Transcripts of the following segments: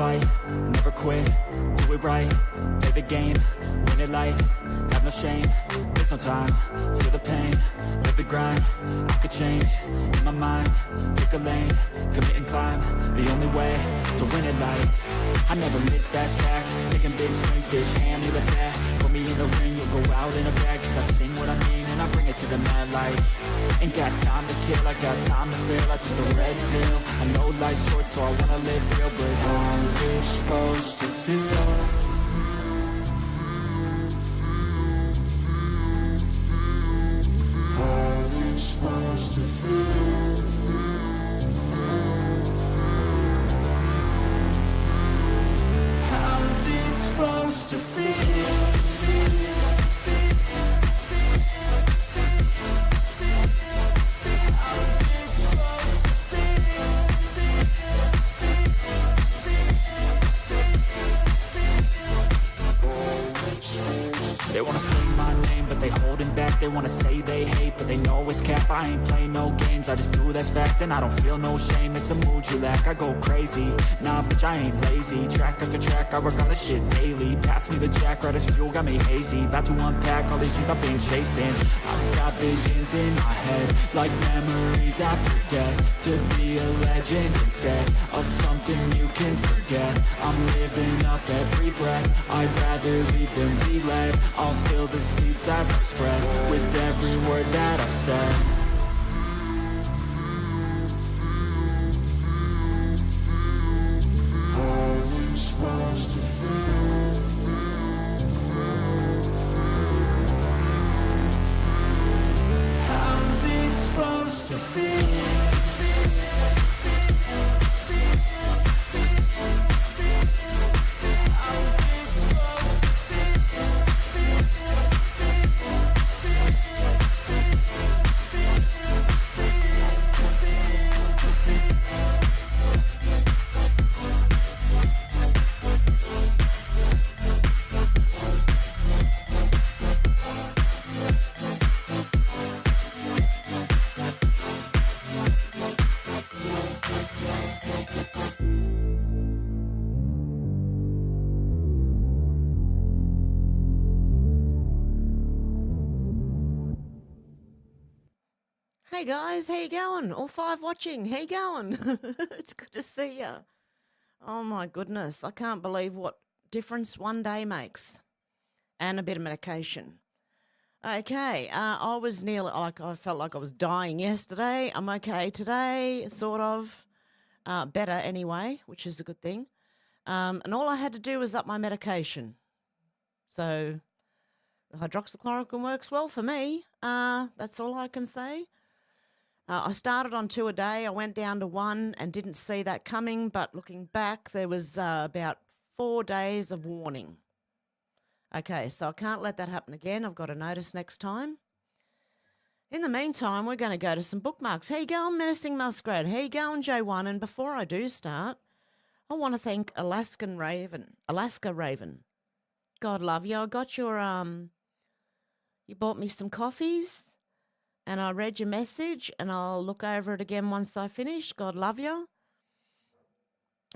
fight, never quit, do it right, play the game, win it life, have no shame, there's no time, feel the pain, live the grind, I could change, in my mind, pick a lane, commit and climb, the only way to win it life. I never miss, that's fact, taking big swings, bitch, hand me the bat, put me in the ring, you'll go out in a bag, cause I sing what I mean and I bring it to the mad light. Ain't got time to kill, I got time to feel, I took the red pill, I know life's short so I wanna live real, but how's it supposed to feel? How's it supposed to feel? How's it supposed to feel? They wanna say my name, but they holding back. They wanna say they hate, but they know it's cap. I ain't play no games, I just do, that's fact. And I don't feel no shame, it's a mood you lack. I go crazy, nah bitch I ain't lazy. Track after track, I work on this shit daily. Pass me the jack, right as fuel, got me hazy. About to unpack all these things I've been chasing. I've got visions in my head, like memories after death. To be a legend instead of something you can forget. I'm living up every breath, I'd rather lead than be led. I'll fill the seats as I spread with every word that I've said. How's it supposed to feel? How's it supposed to feel? Hey guys, how you going? All 5 watching, how you going? It's good to see you. Oh my goodness, I can't believe what difference one day makes. And a bit of medication. Okay, I was nearly, I felt like I was dying yesterday. I'm okay today, sort of. Better anyway, which is a good thing. And all I had to do was up my medication. So the hydroxychloroquine works well for me. That's all I can say. I started on 2 a day. I went down to 1 and didn't see that coming, but looking back, there was about 4 days of warning. Okay, so I can't let that happen again. I've got a notice next time. In the meantime, we're going to go to some bookmarks. How you going, Menacing Muskrat? How you going, J1? And before I do start, I want to thank Alaska Raven. God love you. I got your, you bought me some coffees. And I read your message, and I'll look over it again once I finish. God love you.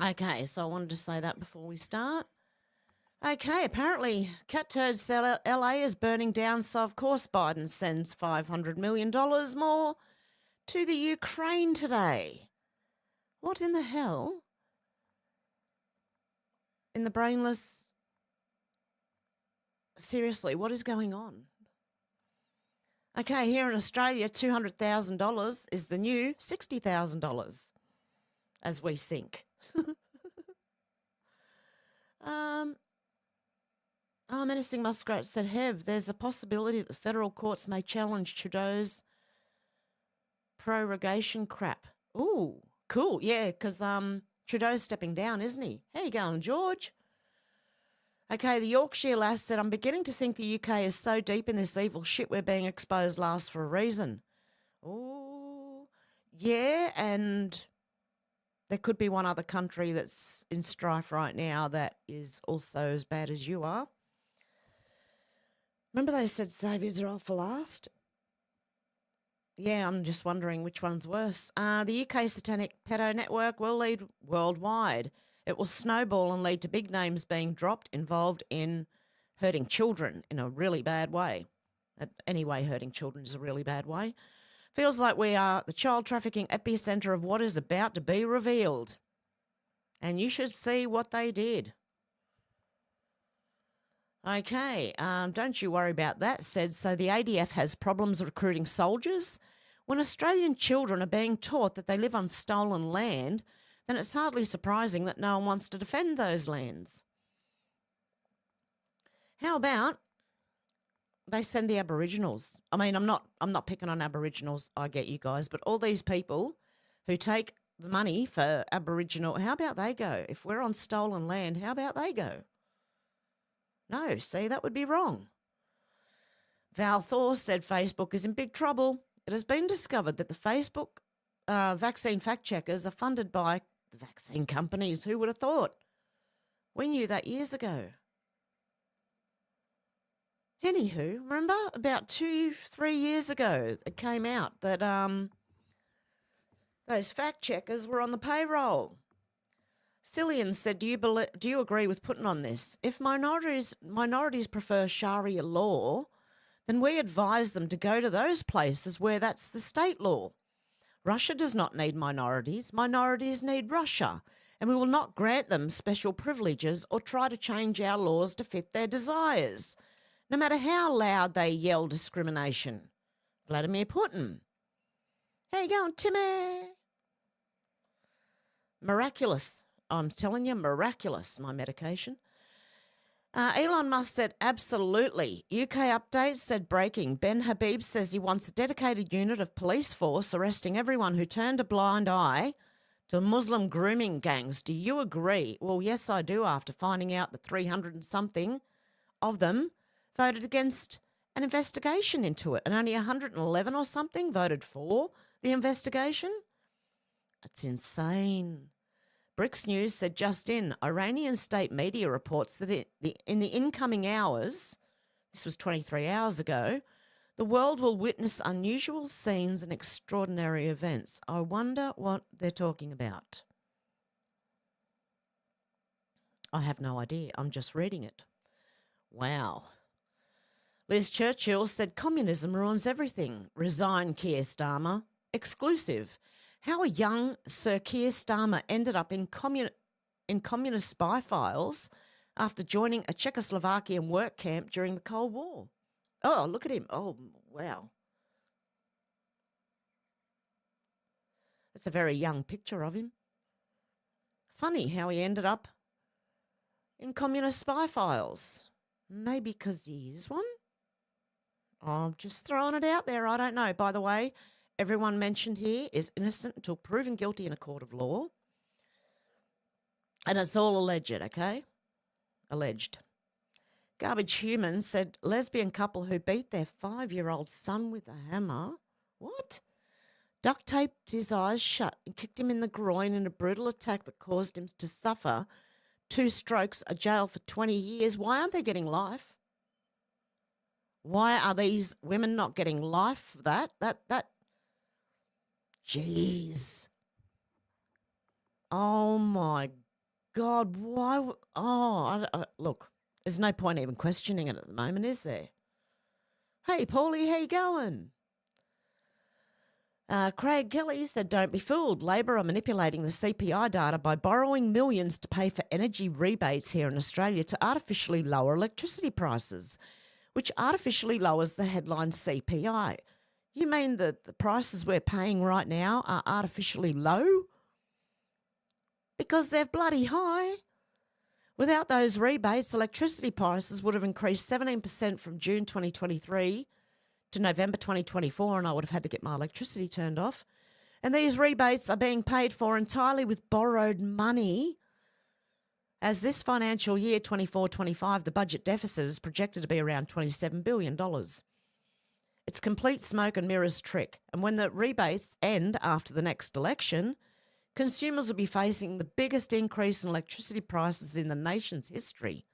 Okay, so I wanted to say that before we start. Okay, apparently Cat Turds LA is burning down, so of course Biden sends $500 million more to the Ukraine today. What in the hell? In the brainless... Seriously, what is going on? Okay, here in Australia, $200,000 is the new $60,000 as we sink. Menacing Muskrat said, Hev, there's a possibility that the federal courts may challenge Trudeau's prorogation crap. Ooh, cool. Yeah, because Trudeau's stepping down, isn't he? How you going, George? Okay, the Yorkshire lass said, I'm beginning to think the UK is so deep in this evil shit we're being exposed last for a reason. Oh, yeah, and there could be one other country that's in strife right now that is also as bad as you are. Remember they said saviours are all for last? Yeah, I'm just wondering which one's worse. The UK Satanic Pedo Network will lead worldwide. It will snowball and lead to big names being dropped involved in hurting children in a really bad way. Anyway, hurting children is a really bad way. Feels like we are the child trafficking epicenter of what is about to be revealed. And you should see what they did. Okay, don't you worry about that, said, so the ADF has problems recruiting soldiers? When Australian children are being taught that they live on stolen land, then it's hardly surprising that no one wants to defend those lands. How about they send the Aboriginals? I mean, I'm not picking on Aboriginals, I get you guys, but all these people who take the money for Aboriginal, how about they go? If we're on stolen land, how about they go? No, see, that would be wrong. Val Thor said Facebook is in big trouble. It has been discovered that the Facebook vaccine fact checkers are funded by the vaccine companies. Who would have thought? We knew that years ago. Anywho, remember about 2-3 years ago it came out that those fact checkers were on the payroll. Cillian said, do you agree with putting on this? If minorities prefer Sharia law, then we advise them to go to those places where that's the state law. Russia does not need minorities. Minorities need Russia, and we will not grant them special privileges or try to change our laws to fit their desires, no matter how loud they yell discrimination. Vladimir Putin. How you going, Timmy? Miraculous. I'm telling you, miraculous, my medication. Elon Musk said, absolutely. UK updates said breaking. Ben Habib says he wants a dedicated unit of police force arresting everyone who turned a blind eye to Muslim grooming gangs. Do you agree? Well, yes, I do, after finding out that 300 and something of them voted against an investigation into it, and only 111 or something voted for the investigation. That's insane. BRICS News said just in, Iranian state media reports that in the incoming hours, this was 23 hours ago, the world will witness unusual scenes and extraordinary events. I wonder what they're talking about. I have no idea. I'm just reading it. Wow. Liz Churchill said communism ruins everything. Resign, Keir Starmer. Exclusive. How a young Sir Keir Starmer ended up in communist spy files after joining a Czechoslovakian work camp during the Cold War. Oh, look at him. Oh, wow. That's a very young picture of him. Funny how he ended up in communist spy files. Maybe because he is one? I'm just throwing it out there. I don't know. By the way, everyone mentioned here is innocent until proven guilty in a court of law. And it's all alleged, okay? Alleged. Garbage Human said lesbian couple who beat their 5-year-old son with a hammer. What? Duct taped his eyes shut and kicked him in the groin in a brutal attack that caused him to suffer 2 strokes, a jail for 20 years. Why aren't they getting life? Why are these women not getting life for that? Jeez. Oh, my God. Why? Look, there's no point even questioning it at the moment, is there? Hey, Paulie, how you going? Craig Kelly said, don't be fooled. Labor are manipulating the CPI data by borrowing millions to pay for energy rebates here in Australia to artificially lower electricity prices, which artificially lowers the headline CPI. You mean that the prices we're paying right now are artificially low? Because they're bloody high. Without those rebates, electricity prices would have increased 17% from June 2023 to November 2024, and I would have had to get my electricity turned off. And these rebates are being paid for entirely with borrowed money. As this financial year, 24-25, the budget deficit is projected to be around $27 billion. It's complete smoke and mirrors trick. And when the rebates end after the next election, consumers will be facing the biggest increase in electricity prices in the nation's history.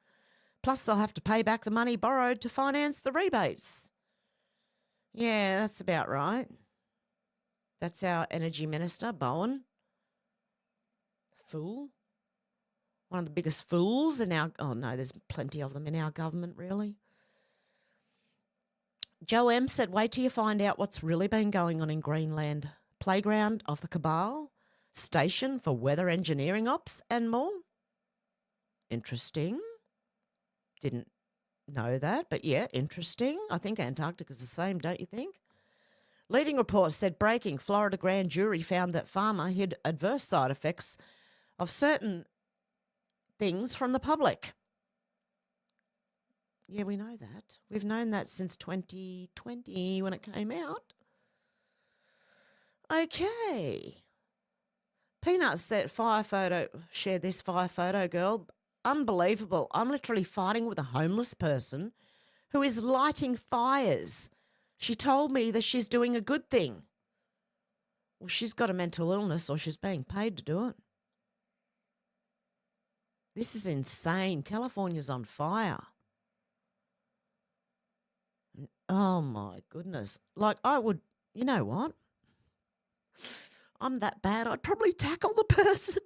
Plus, they'll have to pay back the money borrowed to finance the rebates. Yeah, that's about right. That's our Energy Minister, Bowen. Fool. one of the biggest fools in our... Oh, no, there's plenty of them in our government, really. Joe M said, wait till you find out what's really been going on in Greenland. Playground of the cabal, station for weather engineering ops, and more. Interesting. Didn't know that, but yeah, interesting. I think Antarctica's the same, don't you think? Leading reports said breaking Florida grand jury found that farmer hid adverse side effects of certain things from the public. Yeah, we know that. We've known that since 2020 when it came out. Okay. Peanuts said shared this fire photo, girl. Unbelievable. I'm literally fighting with a homeless person who is lighting fires. She told me that she's doing a good thing. Well, she's got a mental illness or she's being paid to do it. This is insane. California's on fire. Oh, my goodness. Like, I would, you know what? I'm that bad, I'd probably tackle the person.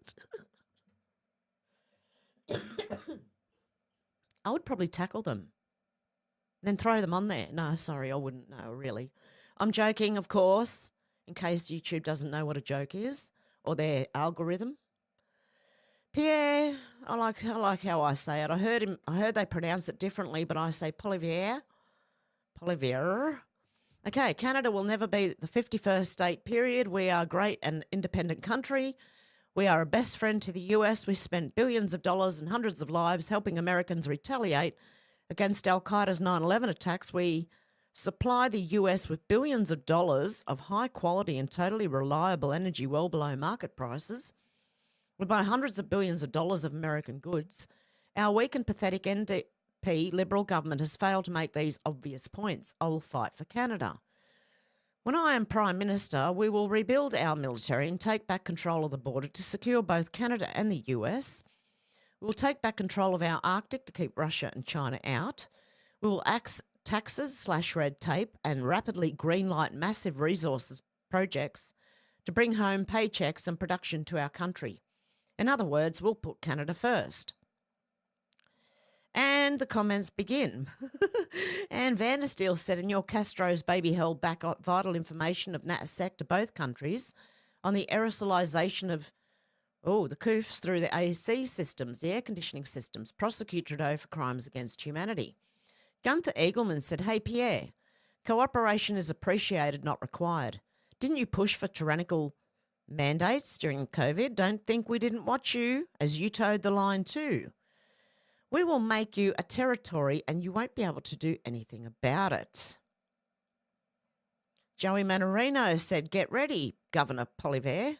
I would probably tackle them. Then throw them on there. No, sorry, I wouldn't. No, really. I'm joking, of course, in case YouTube doesn't know what a joke is or their algorithm. Pierre, I like how I say it. I heard they pronounce it differently, but I say Polivier. Polivier. Okay, Canada will never be the 51st state, period. We are a great and independent country. We are a best friend to the US. We spent billions of dollars and hundreds of lives helping Americans retaliate against Al-Qaeda's 9/11 attacks. We supply the US with billions of dollars of high quality and totally reliable energy well below market prices. We buy hundreds of billions of dollars of American goods. Our weak and pathetic NDP Liberal government has failed to make these obvious points. I will fight for Canada. When I am Prime Minister, we will rebuild our military and take back control of the border to secure both Canada and the US. We will take back control of our Arctic to keep Russia and China out. We will axe taxes/red tape and rapidly greenlight massive resources projects to bring home paychecks and production to our country. In other words, we'll put Canada first. And the comments begin. And Vandersteel said, in your Castro's baby held back vital information of NatSec to both countries on the aerosolization of the COOFs through the AC systems, the air conditioning systems, prosecute Trudeau for crimes against humanity. Gunther Eagleman said, hey, Pierre, cooperation is appreciated, not required. Didn't you push for tyrannical mandates during COVID? Don't think we didn't watch you as you towed the line too. We will make you a territory and you won't be able to do anything about it. Joey Manorino said, get ready, Governor Polivier.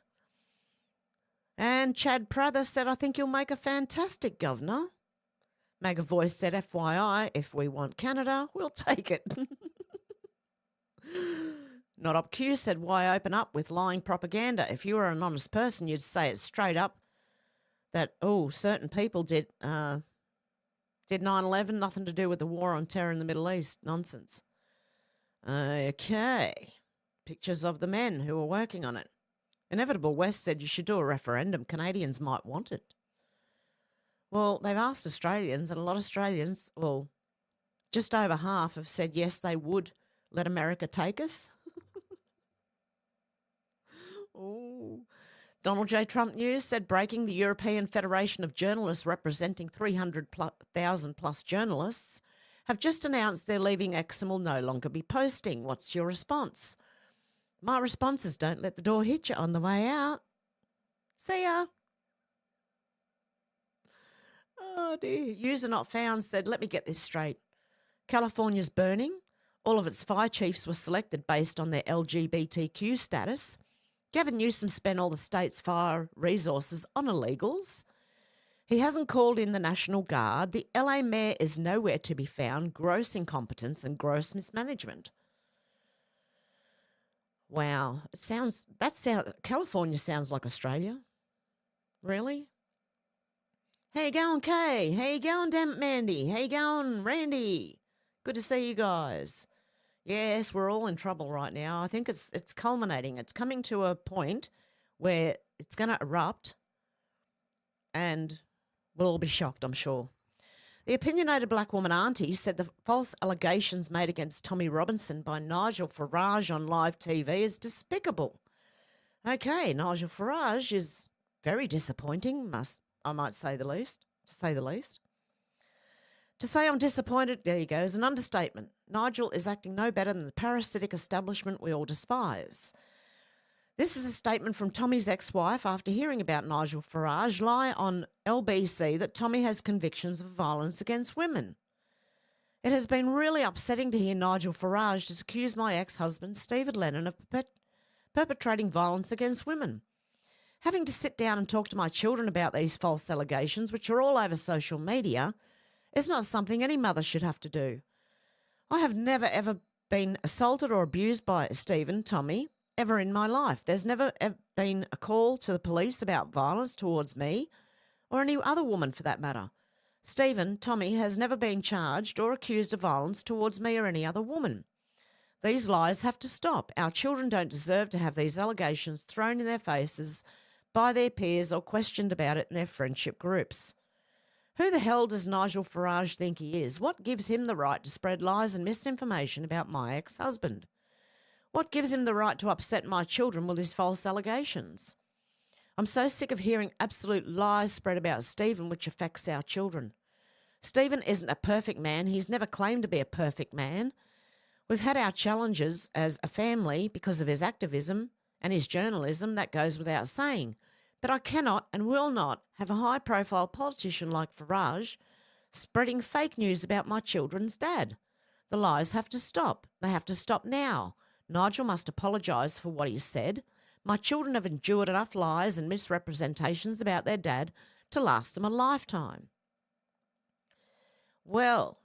And Chad Prather said, I think you'll make a fantastic governor. Maga Voice said, FYI, if we want Canada, we'll take it. Not Up Q said, why open up with lying propaganda? If you were an honest person, you'd say it straight up that, certain people did 9/11, nothing to do with the war on terror in the Middle East. Nonsense. Okay. Pictures of the men who were working on it. Inevitable West said you should do a referendum. Canadians might want it. Well, they've asked Australians, and a lot of Australians, just over half have said yes, they would let America take us. Donald J. Trump News said breaking, the European Federation of Journalists, representing 300,000 plus journalists, have just announced they're leaving X and will no longer be posting. What's your response? My response is don't let the door hit you on the way out. See ya. Oh dear. User not found said, let me get this straight. California's burning. All of its fire chiefs were selected based on their LGBTQ status. Gavin Newsom spent all the state's fire resources on illegals. He hasn't called in the National Guard. The LA mayor is nowhere to be found. Gross incompetence and gross mismanagement. Wow. California sounds like Australia. Really? How you going, Kay? How you going, damn it, Mandy? How you going, Randy? Good to see you guys. Yes, we're all in trouble right now. I think it's culminating. It's coming to a point where it's going to erupt and We'll all be shocked, I'm sure. The opinionated black woman auntie said the false allegations made against Tommy Robinson by Nigel Farage on live TV is despicable. Okay, Nigel Farage is very disappointing, I might say the least, to say the least. To say I'm disappointed, there you go, is an understatement. Nigel is acting no better than the parasitic establishment we all despise. This is a statement from Tommy's ex-wife after hearing about Nigel Farage lie on LBC that Tommy has convictions of violence against women. It has been really upsetting to hear Nigel Farage just accuse my ex-husband, Stephen Lennon, of perpetrating violence against women. Having to sit down and talk to my children about these false allegations, which are all over social media, is not something any mother should have to do. I have never ever been assaulted or abused by Stephen, Tommy, ever in my life. There's never been a call to the police about violence towards me or any other woman for that matter. Stephen, Tommy, has never been charged or accused of violence towards me or any other woman. These lies have to stop. Our children don't deserve to have these allegations thrown in their faces by their peers or questioned about it in their friendship groups. Who the hell does Nigel Farage think he is? What gives him the right to spread lies and misinformation about my ex-husband? What gives him the right to upset my children with his false allegations? I'm so sick of hearing absolute lies spread about Stephen, which affects our children. Stephen isn't a perfect man. He's never claimed to be a perfect man. We've had our challenges as a family because of his activism and his journalism, that goes without saying. But I cannot and will not have a high-profile politician like Farage spreading fake news about my children's dad. The lies have to stop. They have to stop now. Nigel must apologise for what he said. My children have endured enough lies and misrepresentations about their dad to last them a lifetime. Well,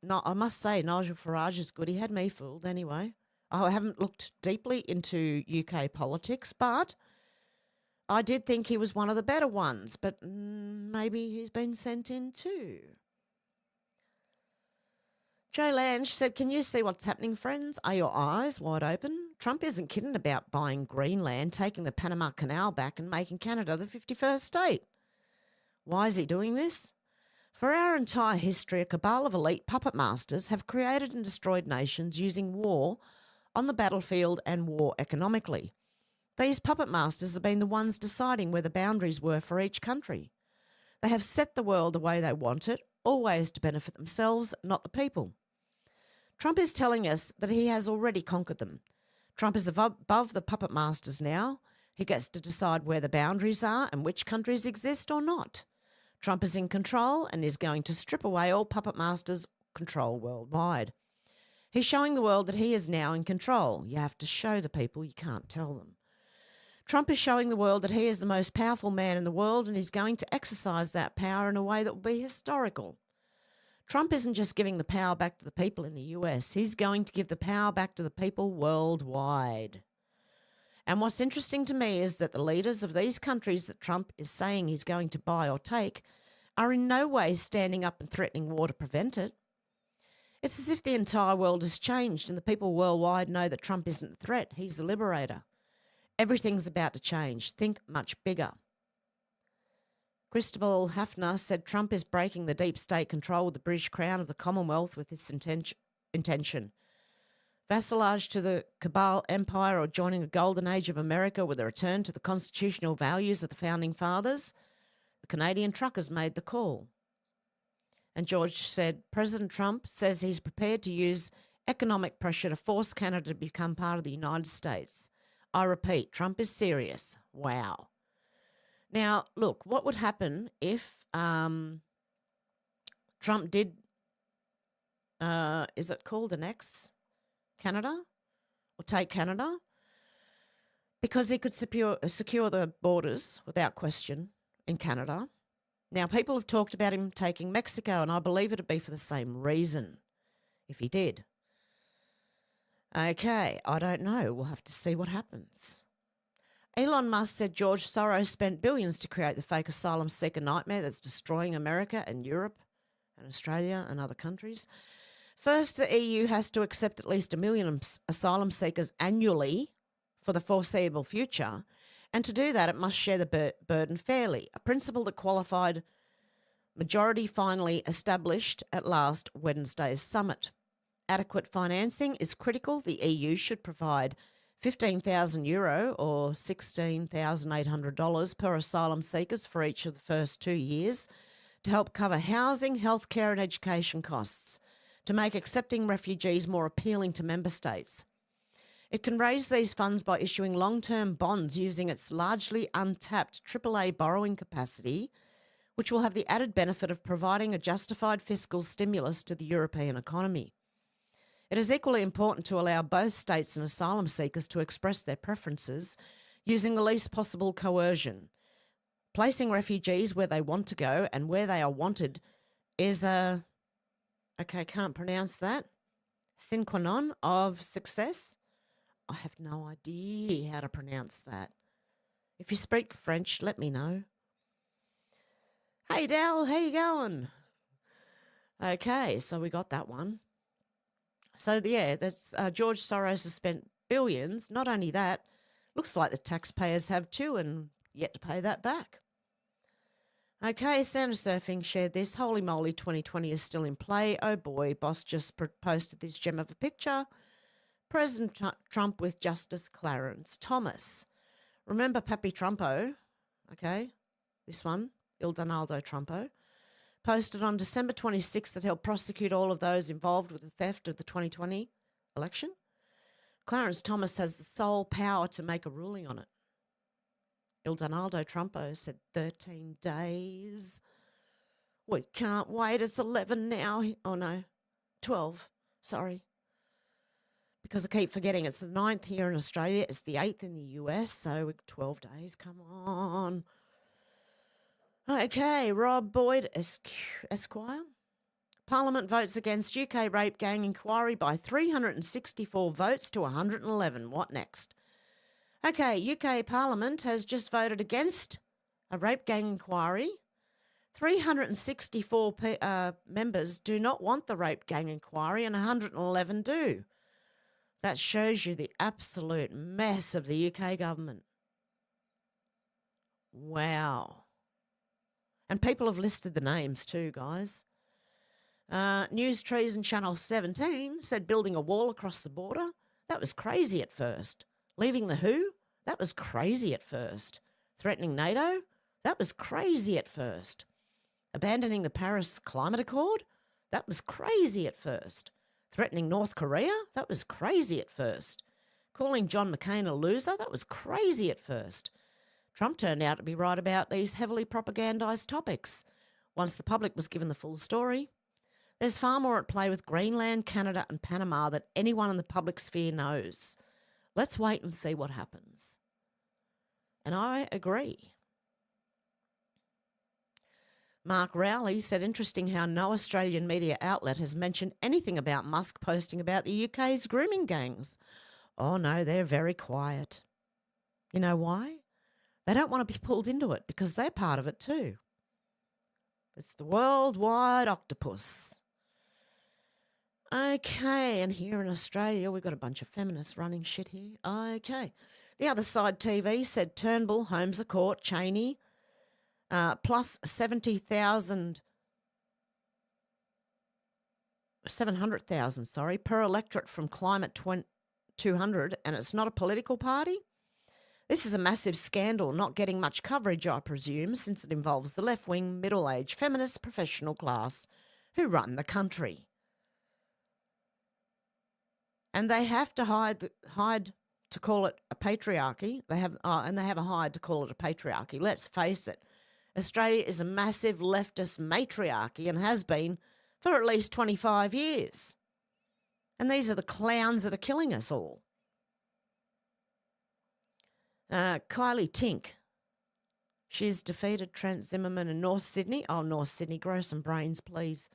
no, I must say Nigel Farage is good. He had me fooled anyway. I haven't looked deeply into UK politics, but I did think he was one of the better ones, but maybe he's been sent in too. Joe Lange said, can you see what's happening, friends? Are your eyes wide open? Trump isn't kidding about buying Greenland, taking the Panama Canal back and making Canada the 51st state. Why is he doing this? For our entire history, a cabal of elite puppet masters have created and destroyed nations using war on the battlefield and war economically. These puppet masters have been the ones deciding where the boundaries were for each country. They have set the world the way they want it, always to benefit themselves, not the people. Trump is telling us that he has already conquered them. Trump is above the puppet masters now. He gets to decide where the boundaries are and which countries exist or not. Trump is in control and is going to strip away all puppet masters' control worldwide. He's showing the world that he is now in control. You have to show the people, you can't tell them. Trump is showing the world that he is the most powerful man in the world and he's going to exercise that power in a way that will be historical. Trump isn't just giving the power back to the people in the US. He's going to give the power back to the people worldwide. And what's interesting to me is that the leaders of these countries that Trump is saying he's going to buy or take are in no way standing up and threatening war to prevent it. It's as if the entire world has changed and the people worldwide know that Trump isn't the threat. He's the liberator. Everything's about to change. Think much bigger. Christabel Hafner said Trump is breaking the deep state control of the British Crown of the Commonwealth with this intention. Vassalage to the cabal empire or joining the golden age of America with a return to the constitutional values of the founding fathers? The Canadian truckers made the call. And George said, President Trump says he's prepared to use economic pressure to force Canada to become part of the United States. I repeat, Trump is serious. Wow. Now, look, what would happen if Trump did, is it called annex Canada or take Canada? Because he could secure the borders without question in Canada. Now, people have talked about him taking Mexico, and I believe it would be for the same reason if he did. Okay, I don't know. We'll have to see what happens. Elon Musk said George Soros spent billions to create the fake asylum seeker nightmare that's destroying America and Europe and Australia and other countries. First, the EU has to accept at least 1 million asylum seekers annually for the foreseeable future, and to do that it must share the burden fairly, a principle that qualified Majority finally established at last Wednesday's summit. Adequate financing is critical. The EU should provide €15,000 or $16,800 per asylum seekers for each of the first 2 years to help cover housing, healthcare and education costs, to make accepting refugees more appealing to member states. It can raise these funds by issuing long-term bonds using its largely untapped AAA borrowing capacity, which will have the added benefit of providing a justified fiscal stimulus to the European economy. It is equally important to allow both states and asylum seekers to express their preferences using the least possible coercion. Placing refugees where they want to go and where they are wanted is can't pronounce that, sine qua non of success. I have no idea how to pronounce that. If you speak French, let me know. Hey, Dal, how you going? Okay, so we got that one. So, yeah, that's George Soros has spent billions. Not only that, looks like the taxpayers have too and yet to pay that back. Okay, Santa Surfing shared this. Holy moly, 2020 is still in play. Oh boy, boss just posted this gem of a picture. President Trump with Justice Clarence Thomas. Remember Papi Trumpo? Okay, this one, Il Donaldo Trumpo, posted on December 26th that he'll prosecute all of those involved with the theft of the 2020 election. Clarence Thomas has the sole power to make a ruling on it. Il Donaldo Trumpo said 13 days. We can't wait. It's 11 now. Oh, no, 12. Sorry. Because I keep forgetting it's the 9th here in Australia. It's the 8th in the US, so 12 days. Come on. Okay, Rob Boyd, Esquire. Parliament votes against UK rape gang inquiry by 364 votes to 111. What next? Okay, UK Parliament has just voted against a rape gang inquiry. 364 members do not want the rape gang inquiry and 111 do. That shows you the absolute mess of the UK government. Wow. And people have listed the names too, guys. News Treason Channel 17 said building a wall across the border, that was crazy at first. Leaving the WHO, that was crazy at first. Threatening NATO, that was crazy at first. Abandoning the Paris Climate Accord, that was crazy at first. Threatening North Korea, that was crazy at first. Calling John McCain a loser, that was crazy at first. Trump turned out to be right about these heavily propagandised topics. Once the public was given the full story, there's far more at play with Greenland, Canada and Panama that anyone in the public sphere knows. Let's wait and see what happens. And I agree. Mark Rowley said, interesting how no Australian media outlet has mentioned anything about Musk posting about the UK's grooming gangs. Oh no, they're very quiet. You know why? They don't want to be pulled into it because they're part of it too. It's the worldwide octopus. Okay, and here in Australia, we've got a bunch of feminists running shit here. Okay. The Other Side TV said Turnbull, Holmes a Court, Cheney, plus 700,000 per electorate from Climate 200, and it's not a political party? This is a massive scandal, not getting much coverage, I presume, since it involves the left-wing, middle-aged, feminist professional class who run the country. And they have to hide to call it a patriarchy. They have a hide to call it a patriarchy. Let's face it, Australia is a massive leftist matriarchy and has been for at least 25 years. And these are the clowns that are killing us all. Kylie Tink. She's defeated Trent Zimmerman in North Sydney. Oh, North Sydney, grow some brains, please.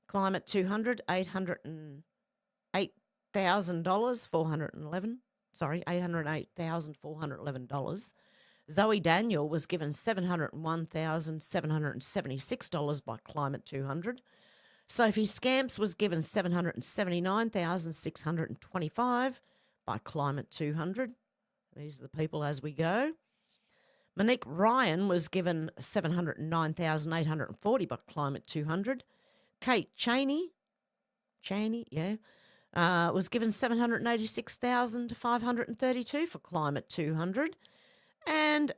Climate 200, $808,411. $808,411. Zoe Daniel was given $701,776 by Climate 200. Sophie Scamps was given $779,625 by Climate 200. These are the people as we go. Monique Ryan was given 709,840 by Climate 200. Kate Cheney, was given 786,532 for Climate 200. And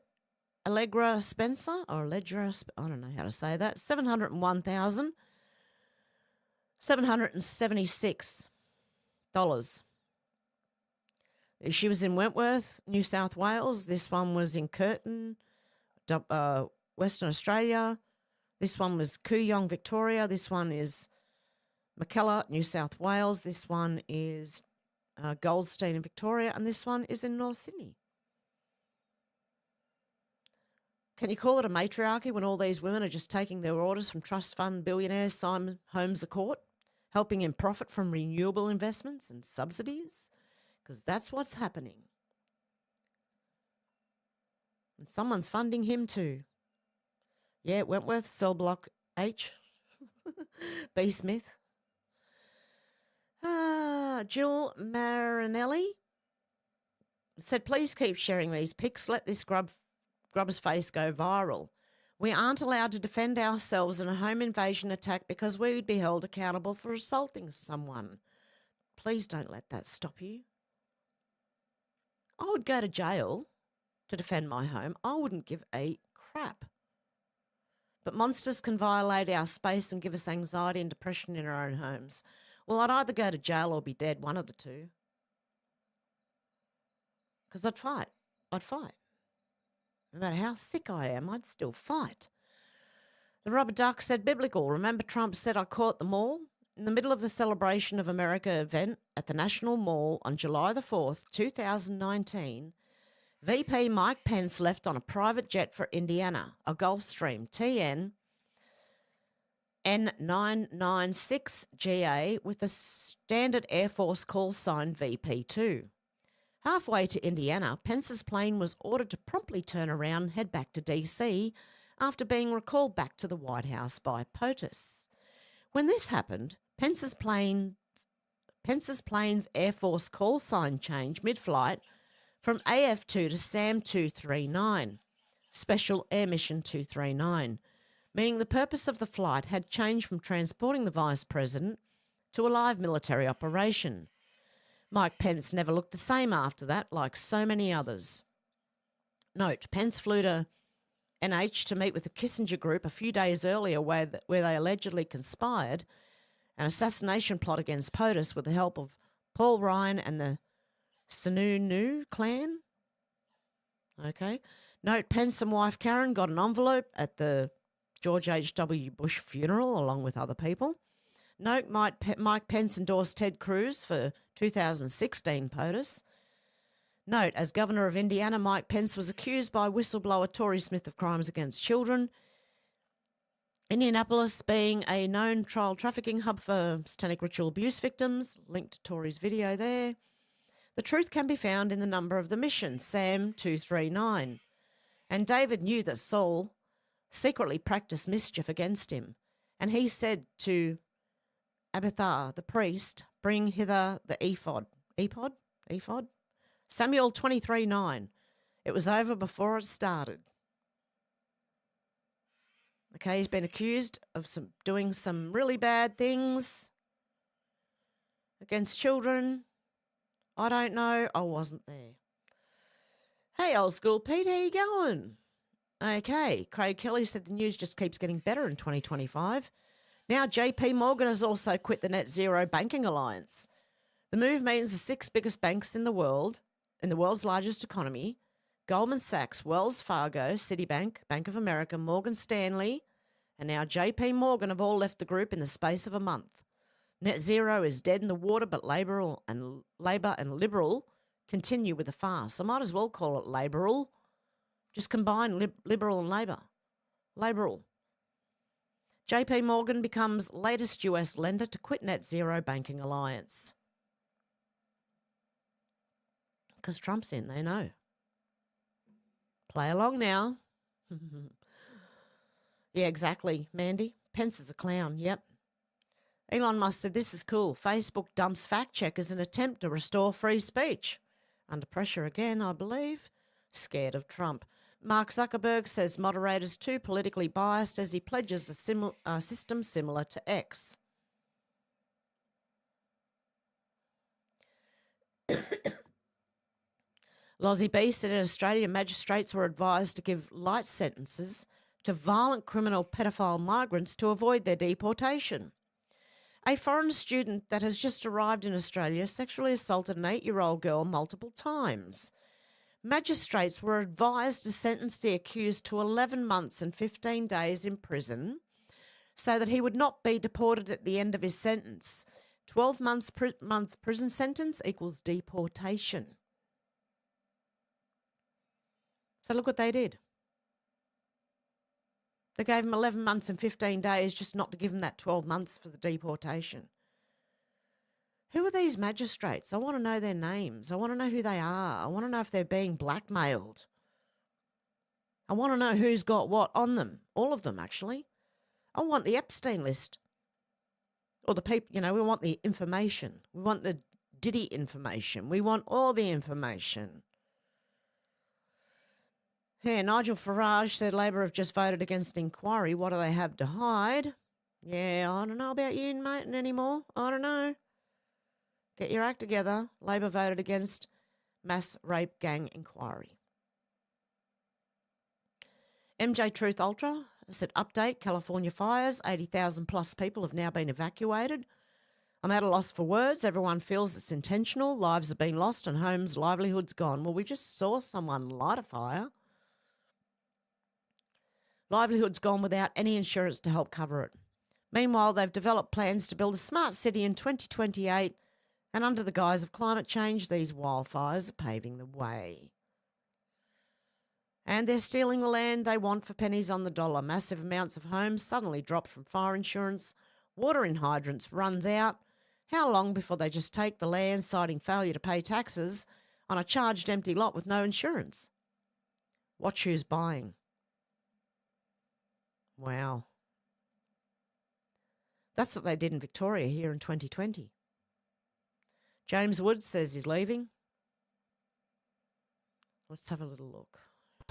Allegra Spencer, I don't know how to say that, $701,776. She was in Wentworth, New South Wales. This one was in Curtin, Western Australia. This one was Kooyong, Victoria. This one is Mackellar, New South Wales. This one is Goldstein in Victoria. And this one is in North Sydney. Can you call it a matriarchy when all these women are just taking their orders from trust fund billionaire Simon Holmes à Court, helping him profit from renewable investments and subsidies? Because that's what's happening. And someone's funding him too. Yeah, Wentworth, Cell Block H, B. Smith. Jill Marinelli said, please keep sharing these pics. Let this grubber's face go viral. We aren't allowed to defend ourselves in a home invasion attack because we would be held accountable for assaulting someone. Please don't let that stop you. I would go to jail to defend my home. I wouldn't give a crap. But monsters can violate our space and give us anxiety and depression in our own homes. Well, I'd either go to jail or be dead, one of the two. Because I'd fight. No matter how sick I am, I'd still fight. The rubber duck said, biblical. Remember Trump said, I caught them all? In the middle of the Celebration of America event at the National Mall on July the 4th, 2019, VP Mike Pence left on a private jet for Indiana, a Gulfstream TN N996GA with a standard Air Force call sign VP2. Halfway to Indiana, Pence's plane was ordered to promptly turn around and head back to D.C. after being recalled back to the White House by POTUS. When this happened, Pence's plane's Air Force call sign changed mid-flight from AF2 to SAM-239, Special Air Mission 239, meaning the purpose of the flight had changed from transporting the Vice President to a live military operation. Mike Pence never looked the same after that, like so many others. Note, Pence flew to NH to meet with the Kissinger Group a few days earlier where they allegedly conspired an assassination plot against POTUS with the help of Paul Ryan and the Sununu clan. Okay. Note, Pence and wife Karen got an envelope at the George H.W. Bush funeral along with other people. Note, Mike Pence endorsed Ted Cruz for 2016 POTUS. Note, as Governor of Indiana, Mike Pence was accused by whistleblower Tory Smith of crimes against children. Indianapolis being a known child trafficking hub for satanic ritual abuse victims. Link to Tory's video there. The truth can be found in the number of the mission, Sam 239. And David knew that Saul secretly practiced mischief against him. And he said to Abiathar, the priest, bring hither the ephod. Ephod? Samuel 23:9. It was over before it started. Okay, he's been accused of doing some really bad things against children. I don't know. I wasn't there. Hey, old school Pete, how you going? Okay, Craig Kelly said the news just keeps getting better in 2025. Now JP Morgan has also quit the Net Zero Banking Alliance. The move means the six biggest banks in the world's largest economy, Goldman Sachs, Wells Fargo, Citibank, Bank of America, Morgan Stanley, and now JP Morgan have all left the group in the space of a month. Net zero is dead in the water, but Labor and Liberal continue with the farce. I might as well call it Laboral. Just combine Liberal and Labor. Laboral. JP Morgan becomes latest US lender to quit Net Zero Banking Alliance. Because Trump's in, they know. Play along now. Yeah, exactly, Mandy. Pence is a clown, yep. Elon Musk said, this is cool. Facebook dumps fact check as an attempt to restore free speech. Under pressure again, I believe. Scared of Trump. Mark Zuckerberg says moderators too politically biased as he pledges a system similar to X. Lozzie B said in Australia, magistrates were advised to give light sentences to violent criminal pedophile migrants to avoid their deportation. A foreign student that has just arrived in Australia sexually assaulted an 8-year-old girl multiple times. Magistrates were advised to sentence the accused to 11 months and 15 days in prison so that he would not be deported at the end of his sentence. 12-month prison sentence equals deportation. So look what they did. They gave him 11 months and 15 days just not to give him that 12 months for the deportation. Who are these magistrates? I want to know their names. I want to know who they are. I want to know if they're being blackmailed. I want to know who's got what on them. All of them, actually. I want the Epstein list. Or the people, we want the information. We want the Diddy information. We want all the information. Yeah, Nigel Farage said Labor have just voted against inquiry. What do they have to hide? Yeah, I don't know about you, mate, anymore. I don't know. Get your act together. Labor voted against mass rape gang inquiry. MJ Truth Ultra said update, California fires, 80,000 plus people have now been evacuated. I'm at a loss for words. Everyone feels it's intentional. Lives have been lost and homes, livelihoods gone. Well, we just saw someone light a fire. Livelihoods gone without any insurance to help cover it. Meanwhile, they've developed plans to build a smart city in 2028, and under the guise of climate change, these wildfires are paving the way. And they're stealing the land they want for pennies on the dollar. Massive amounts of homes suddenly dropped from fire insurance. Water in hydrants runs out. How long before they just take the land, citing failure to pay taxes on a charged empty lot with no insurance? Watch who's buying. Wow. That's what they did in Victoria here in 2020. James Woods says he's leaving. Let's have a little look.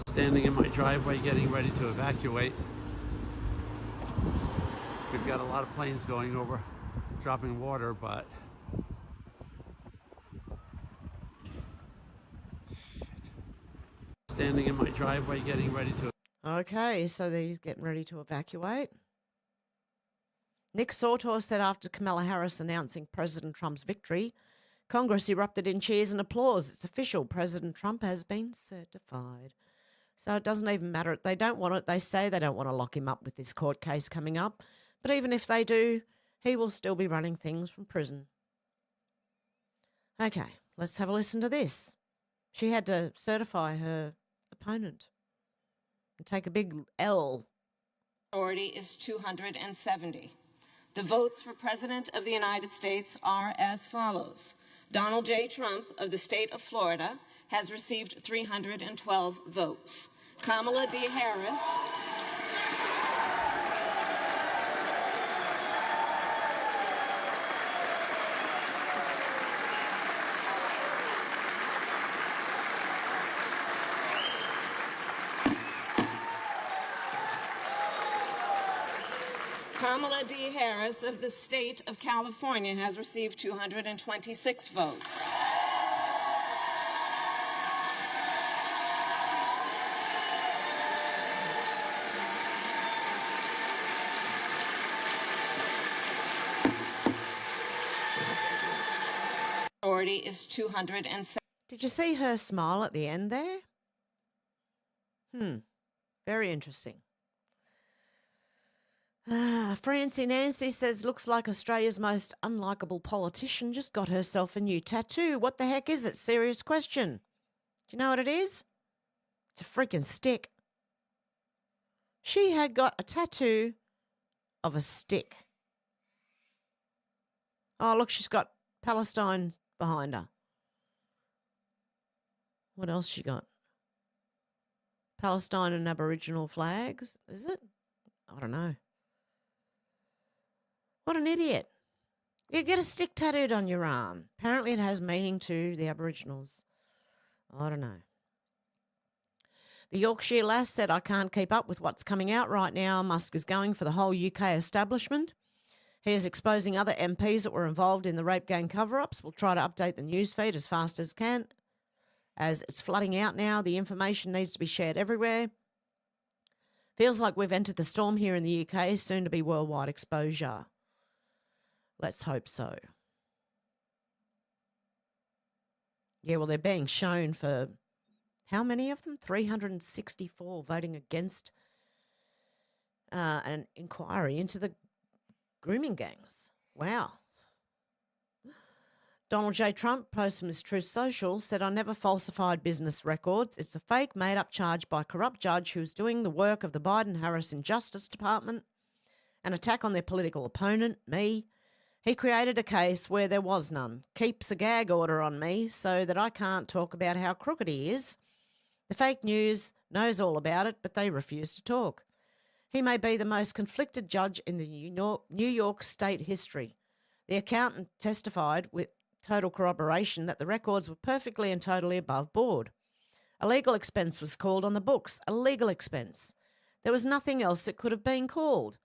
Standing in my driveway getting ready to evacuate. We've got a lot of planes going over, dropping water, but shit. Standing in my driveway getting ready to. Okay, so they're getting ready to evacuate. Nick Sautor said after Kamala Harris announcing President Trump's victory, Congress erupted in cheers and applause. It's official. President Trump has been certified. So it doesn't even matter. They don't want it. They say they don't want to lock him up with this court case coming up. But even if they do, he will still be running things from prison. Okay, let's have a listen to this. She had to certify her opponent and take a big L. Majority is 270. The votes for President of the United States are as follows. Donald J. Trump of the state of Florida has received 312 votes. Kamala D. Harris Kamala D. Harris of the state of California has received 226 votes. Majority is 207. Did you see her smile at the end there? Very interesting. Francie Nancy says, looks like Australia's most unlikable politician just got herself a new tattoo. What the heck is it? Serious question. Do you know what it is? It's a freaking stick. She had got a tattoo of a stick. Oh, look, she's got Palestine behind her. What else she got? Palestine and Aboriginal flags, is it? I don't know. What an idiot. You get a stick tattooed on your arm. Apparently it has meaning to the Aboriginals. I don't know. The Yorkshire lass said, I can't keep up with what's coming out right now. Musk is going for the whole UK establishment. He is exposing other MPs that were involved in the rape gang cover-ups. We'll try to update the newsfeed as fast as can. As it's flooding out now, the information needs to be shared everywhere. Feels like we've entered the storm here in the UK, soon to be worldwide exposure. Let's hope so. Yeah, well, they're being shown for how many of them? 364 voting against an inquiry into the grooming gangs. Wow. Donald J. Trump, post from his Truth Social, said, I never falsified business records. It's a fake, made-up charge by a corrupt judge who's doing the work of the Biden-Harris Justice Department, an attack on their political opponent, me. He created a case where there was none, keeps a gag order on me so that I can't talk about how crooked he is. The fake news knows all about it, but they refuse to talk. He may be the most conflicted judge in the New York state history. The accountant testified with total corroboration that the records were perfectly and totally above board. A legal expense was called on the books, a legal expense. There was nothing else it could have been called.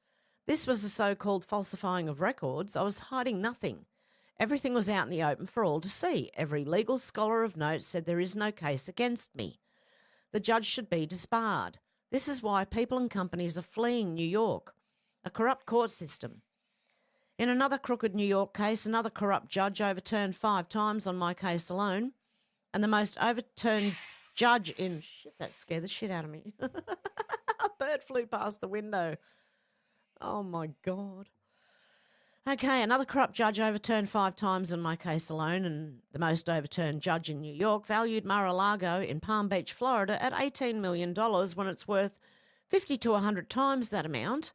This was a so-called falsifying of records. I was hiding nothing. Everything was out in the open for all to see. Every legal scholar of note said there is no case against me. The judge should be disbarred. This is why people and companies are fleeing New York, a corrupt court system. In another crooked New York case, another corrupt judge overturned 5 times on my case alone, and the most overturned judge in... Shit, that scared the shit out of me. A bird flew past the window. Oh, my God. Okay, another corrupt judge overturned 5 times on my case alone, and the most overturned judge in New York valued Mar-a-Lago in Palm Beach, Florida at $18 million when it's worth 50 to 100 times that amount.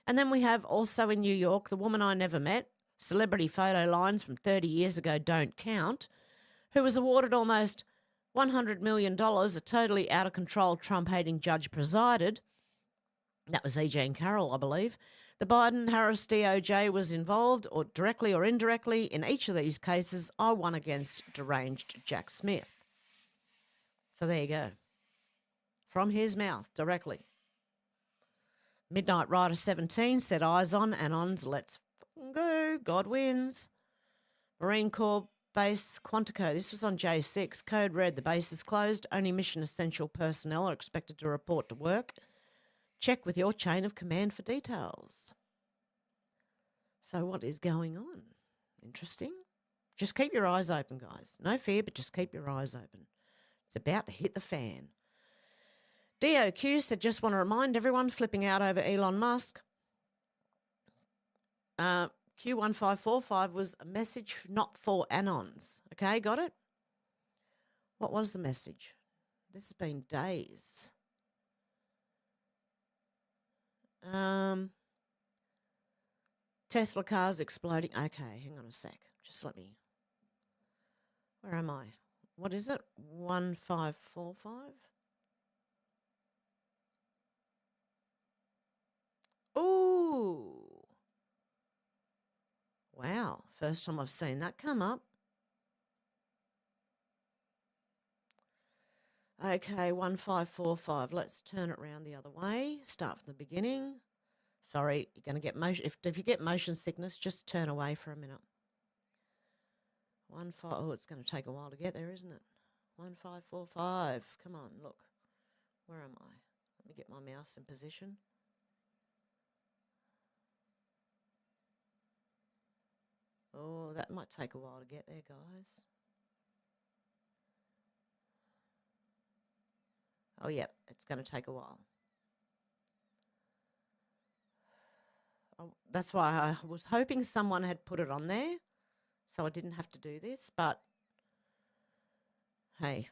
And then we have also in New York, the woman I never met, celebrity photo lines from 30 years ago don't count, who was awarded almost $100 million, a totally out-of-control Trump-hating judge presided. That was E. Jean Carroll, I believe. The Biden-Harris DOJ was involved, or directly or indirectly, in each of these cases. I won against deranged Jack Smith. So there you go. From his mouth, directly. Midnight Rider 17 said, eyes on and ons, let's go. God wins. Marine Corps Base Quantico. This was on J6. Code red, the base is closed. Only mission essential personnel are expected to report to work. Check with your chain of command for details. So what is going on? Interesting. Just keep your eyes open, guys. No fear, but just keep your eyes open. It's about to hit the fan. DOQ said, just want to remind everyone flipping out over Elon Musk. Q1545 was a message not for Anons. Okay, got it? What was the message? This has been days. Tesla cars exploding. Okay, hang on a sec. Just let me... Where am I? What is it? 1545? Ooh. Wow. First time I've seen that come up. Okay, 1545. Let's turn it around the other way. Start from the beginning. Sorry, you're going to get motion. If you get motion sickness, just turn away for a minute. Oh, it's going to take a while to get there, isn't it? 1545. Come on, look. Where am I? Let me get my mouse in position. Oh, that might take a while to get there, guys. Oh, yep, it's going to take a while. Oh, that's why I was hoping someone had put it on there so I didn't have to do this, but hey,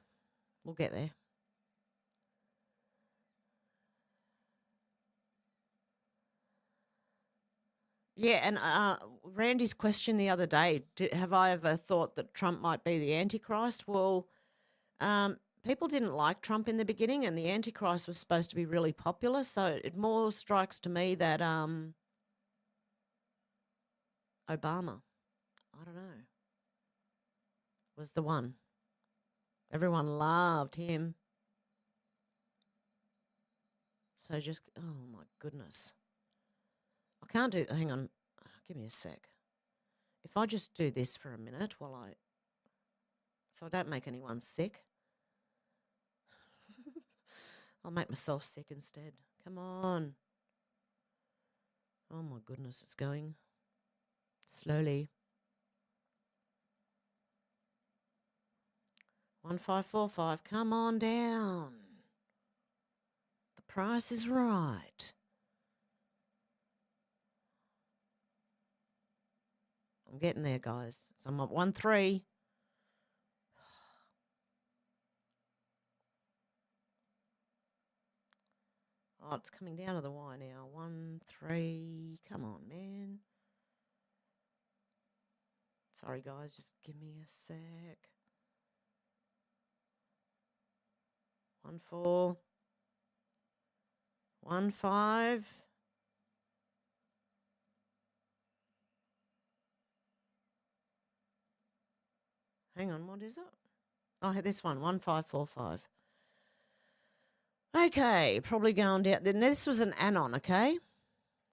we'll get there. Yeah, and Randy's question the other day, have I ever thought that Trump might be the Antichrist? Well, people didn't like Trump in the beginning, and the Antichrist was supposed to be really popular, so it more strikes to me that Obama, I don't know, was the one. Everyone loved him. So just, oh my goodness. I can't do, hang on, give me a sec. If I just do this for a minute so I don't make anyone sick. I'll make myself sick instead. Come on. Oh my goodness, it's going slowly. 1545, come on down. The price is right. I'm getting there, guys. So I'm at 1-3. Oh, it's coming down to the Y now. 1-3. Come on, man. Sorry, guys. Just give me a sec. 1-4. 1-5. Hang on, what is it? Oh, this one, 1545. Okay, probably going down. Then this was an anon, okay?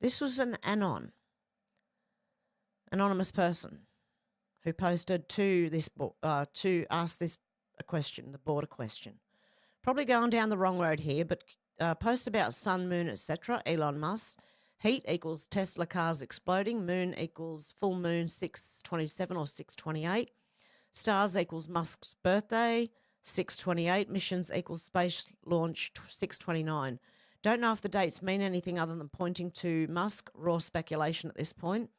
This was an anon. Anonymous person who posted to this to ask this a question, the border question. Probably going down the wrong road here, but post about sun, moon, etc. Elon Musk. Heat equals Tesla cars exploding. Moon equals full moon 627 or 628. Stars equals Musk's birthday, 628. Missions equals space launch, 629. Don't know if the dates mean anything other than pointing to Musk. Raw speculation at this point.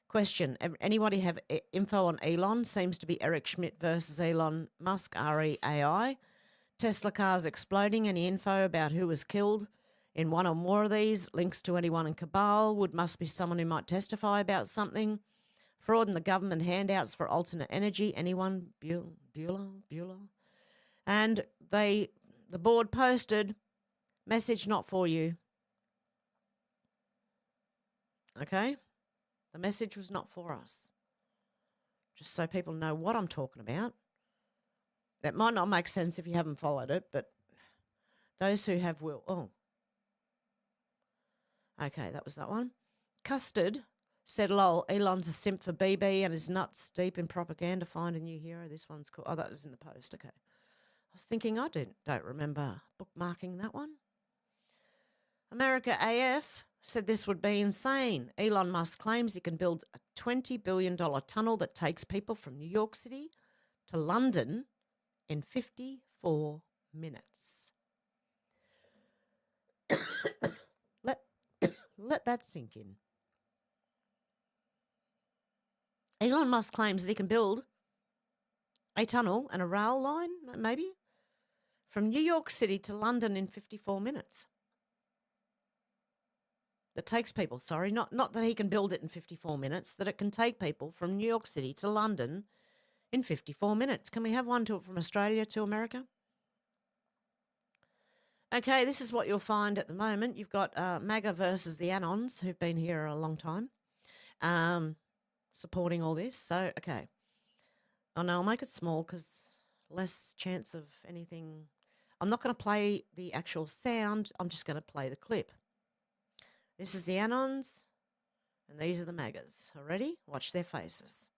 Question, anybody have info on Elon? Seems to be Eric Schmidt versus Elon Musk, REAI. Tesla cars exploding. Any info about who was killed in one or more of these? Links to anyone in Cabal? Must be someone who might testify about something. Fraud in the government handouts for alternate energy. Anyone? Bueller? And the board posted, message not for you. Okay? The message was not for us. Just so people know what I'm talking about. That might not make sense if you haven't followed it, but those who have will. Oh. Okay, that was that one. Custard said, lol, Elon's a simp for BB and is nuts deep in propaganda. Find a new hero. This one's cool. Oh, that was in the post. Okay. I was thinking I don't remember bookmarking that one. America AF said this would be insane. Elon Musk claims he can build a $20 billion tunnel that takes people from New York City to London in 54 minutes. Let that sink in. Elon Musk claims that he can build a tunnel and a rail line, maybe, from New York City to London in 54 minutes. That takes people, not that he can build it in 54 minutes, that it can take people from New York City to London in 54 minutes. Can we have one from Australia to America? Okay, this is what you'll find at the moment. You've got MAGA versus the Anons, who've been here a long time, supporting all this. So, okay. Oh, no, I'll make it small because less chance of anything. I'm not going to play the actual sound. I'm just going to play the clip. This is the Anons, and these are the MAGAs. Already? Watch their faces.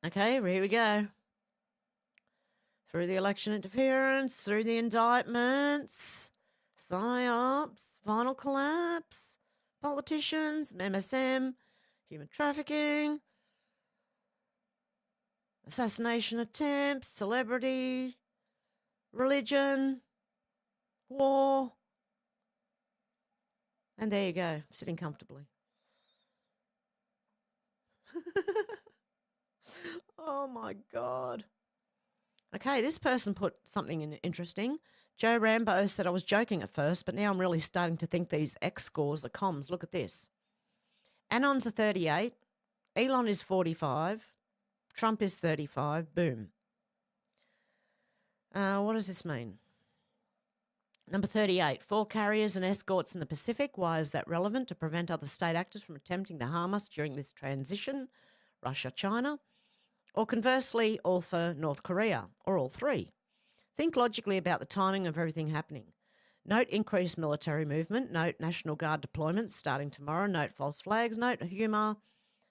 Okay, here we go. Through the election interference, through the indictments, PSYOPs, final collapse, politicians, MSM, human trafficking, assassination attempts, celebrity, religion, war. And there you go, sitting comfortably. Oh my God. Okay, this person put something in interesting. Joe Rambo said, I was joking at first, but now I'm really starting to think these X scores are comms. Look at this. Anons are 38. Elon is 45. Trump is 35. Boom. What does this mean? Number 38, 4 carriers and escorts in the Pacific. Why is that relevant? To prevent other state actors from attempting to harm us during this transition. Russia, China. Or conversely, all for North Korea, or all three. Think logically about the timing of everything happening. Note increased military movement. Note National Guard deployments starting tomorrow. Note false flags. Note humour.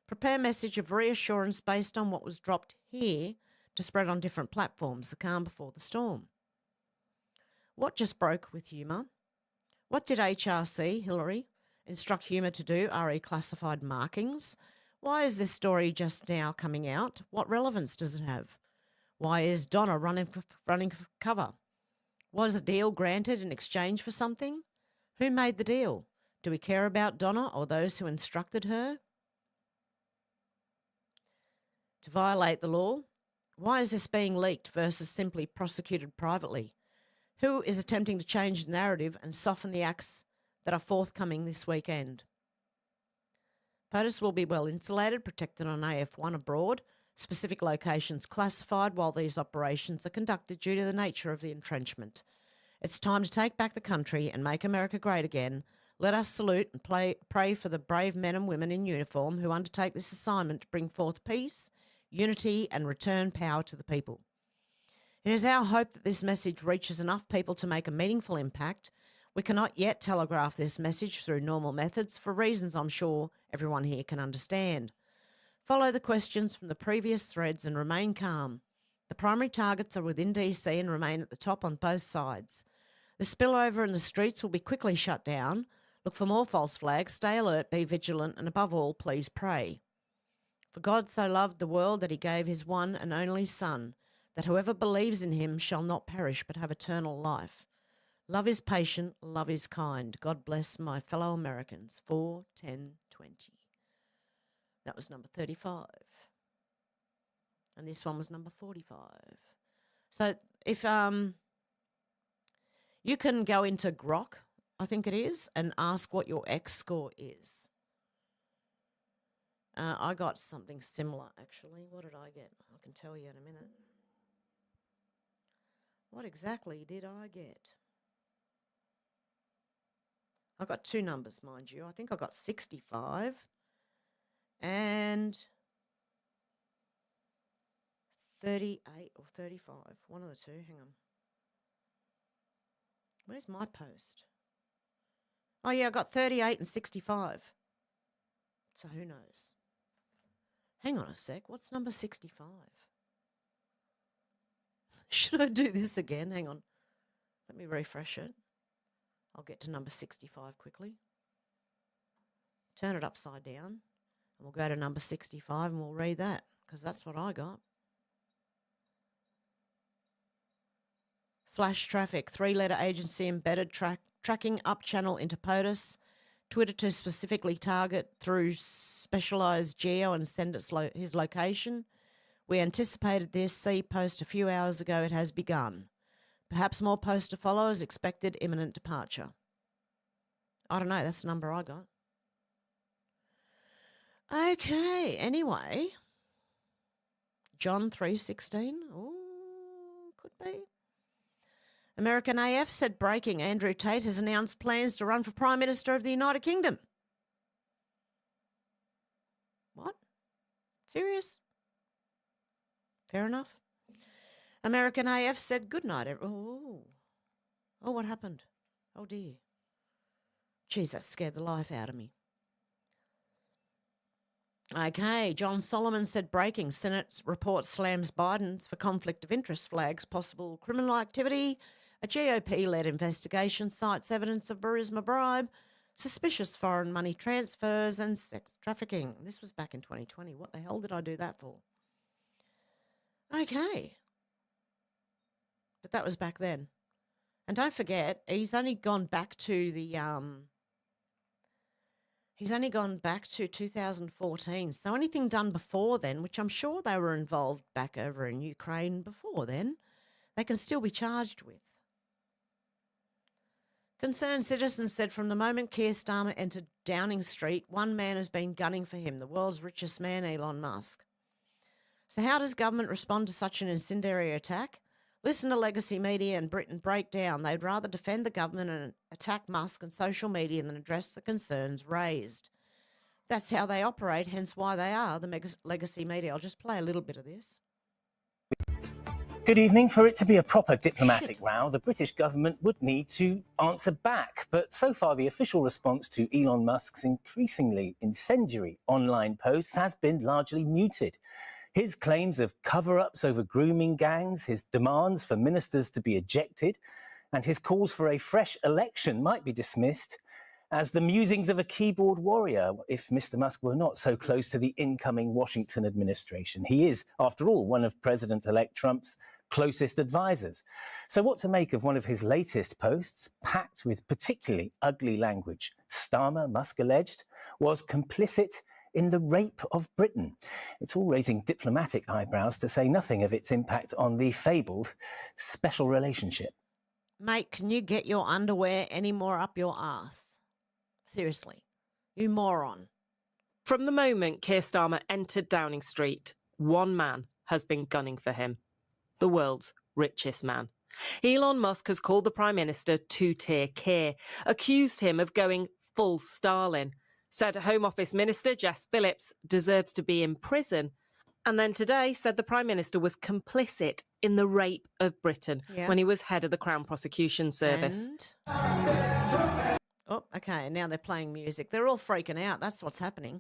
Prepare message of reassurance based on what was dropped here to spread on different platforms, the calm before the storm. What just broke with humour? What did HRC, Hillary, instruct humour to do, re classified markings? Why is this story just now coming out? What relevance does it have? Why is Donna running for cover? Was a deal granted in exchange for something? Who made the deal? Do we care about Donna or those who instructed her to violate the law? Why is this being leaked versus simply prosecuted privately? Who is attempting to change the narrative and soften the acts that are forthcoming this weekend? POTUS will be well insulated, protected on AF1 abroad, specific locations classified while these operations are conducted due to the nature of the entrenchment. It's time to take back the country and make America great again. Let us salute and pray for the brave men and women in uniform who undertake this assignment to bring forth peace, unity, and return power to the people. It is our hope that this message reaches enough people to make a meaningful impact. We cannot yet telegraph this message through normal methods for reasons I'm sure everyone here can understand. Follow the questions from the previous threads and remain calm. The primary targets are within DC and remain at the top on both sides. The spillover in the streets will be quickly shut down. Look for more false flags, stay alert, be vigilant, and above all, please pray. For God so loved the world that he gave his one and only Son, that whoever believes in him shall not perish but have eternal life. Love is patient, love is kind. God bless my fellow Americans. 4/10/20. That was number 35. And this one was number 45. So if you can go into Grok, I think it is, and ask what your X score is. I got something similar, actually. What did I get? I can tell you in a minute. What exactly did I get? I got two numbers, mind you. I think I got 65 and 38 or 35. One of the two. Hang on. Where's my post? Oh, yeah, I got 38 and 65. So who knows? Hang on a sec. What's number 65? Should I do this again? Hang on. Let me refresh it. I'll get to number 65 quickly. Turn it upside down. And we'll go to number 65 and we'll read that because that's what I got. Flash traffic. 3-letter agency embedded tracking up channel into POTUS. Twitter to specifically target through specialised geo and send his location. We anticipated this. See post a few hours ago. It has begun. Perhaps more posts to follow as expected. Imminent departure. I don't know. That's the number I got. Okay. Anyway. John 3:16. Oh, could be. American AF said breaking. Andrew Tate has announced plans to run for Prime Minister of the United Kingdom. What? Serious? Fair enough. American AF said good night. Oh, what happened? Oh, dear. Jeez, that scared the life out of me. Okay, John Solomon said breaking. Senate report slams Biden for conflict of interest, flags possible criminal activity. A GOP-led investigation cites evidence of Burisma bribe, suspicious foreign money transfers and sex trafficking. This was back in 2020. What the hell did I do that for? Okay. But that was back then. And don't forget, he's only gone back to the he's only gone back to 2014. So anything done before then, which I'm sure they were involved back over in Ukraine before then, they can still be charged with. Concerned citizens said from the moment Keir Starmer entered Downing Street, one man has been gunning for him, the world's richest man, Elon Musk. So how does government respond to such an incendiary attack? Listen to legacy media and Britain break down. They'd rather defend the government and attack Musk and social media than address the concerns raised. That's how they operate, hence why they are the legacy media. I'll just play a little bit of this. Good evening. For it to be a proper diplomatic row, the British government would need to answer back. But so far, the official response to Elon Musk's increasingly incendiary online posts has been largely muted. His claims of cover-ups over grooming gangs, his demands for ministers to be ejected, and his calls for a fresh election might be dismissed as the musings of a keyboard warrior if Mr. Musk were not so close to the incoming Washington administration. He is, after all, one of President-elect Trump's closest advisors. So what to make of one of his latest posts, packed with particularly ugly language? Starmer, Musk alleged, was complicit in the rape of Britain. It's all raising diplomatic eyebrows, to say nothing of its impact on the fabled special relationship. Mate, can you get your underwear any more up your arse? Seriously, you moron. From the moment Keir Starmer entered Downing Street, one man has been gunning for him. The world's richest man. Elon Musk has called the Prime Minister two-tier Keir, accused him of going full Stalin, said Home Office Minister Jess Phillips deserves to be in prison, and then today said the Prime Minister was complicit in the rape of Britain when he was head of the Crown Prosecution Service. Oh, okay, now they're playing music. They're all freaking out. That's what's happening.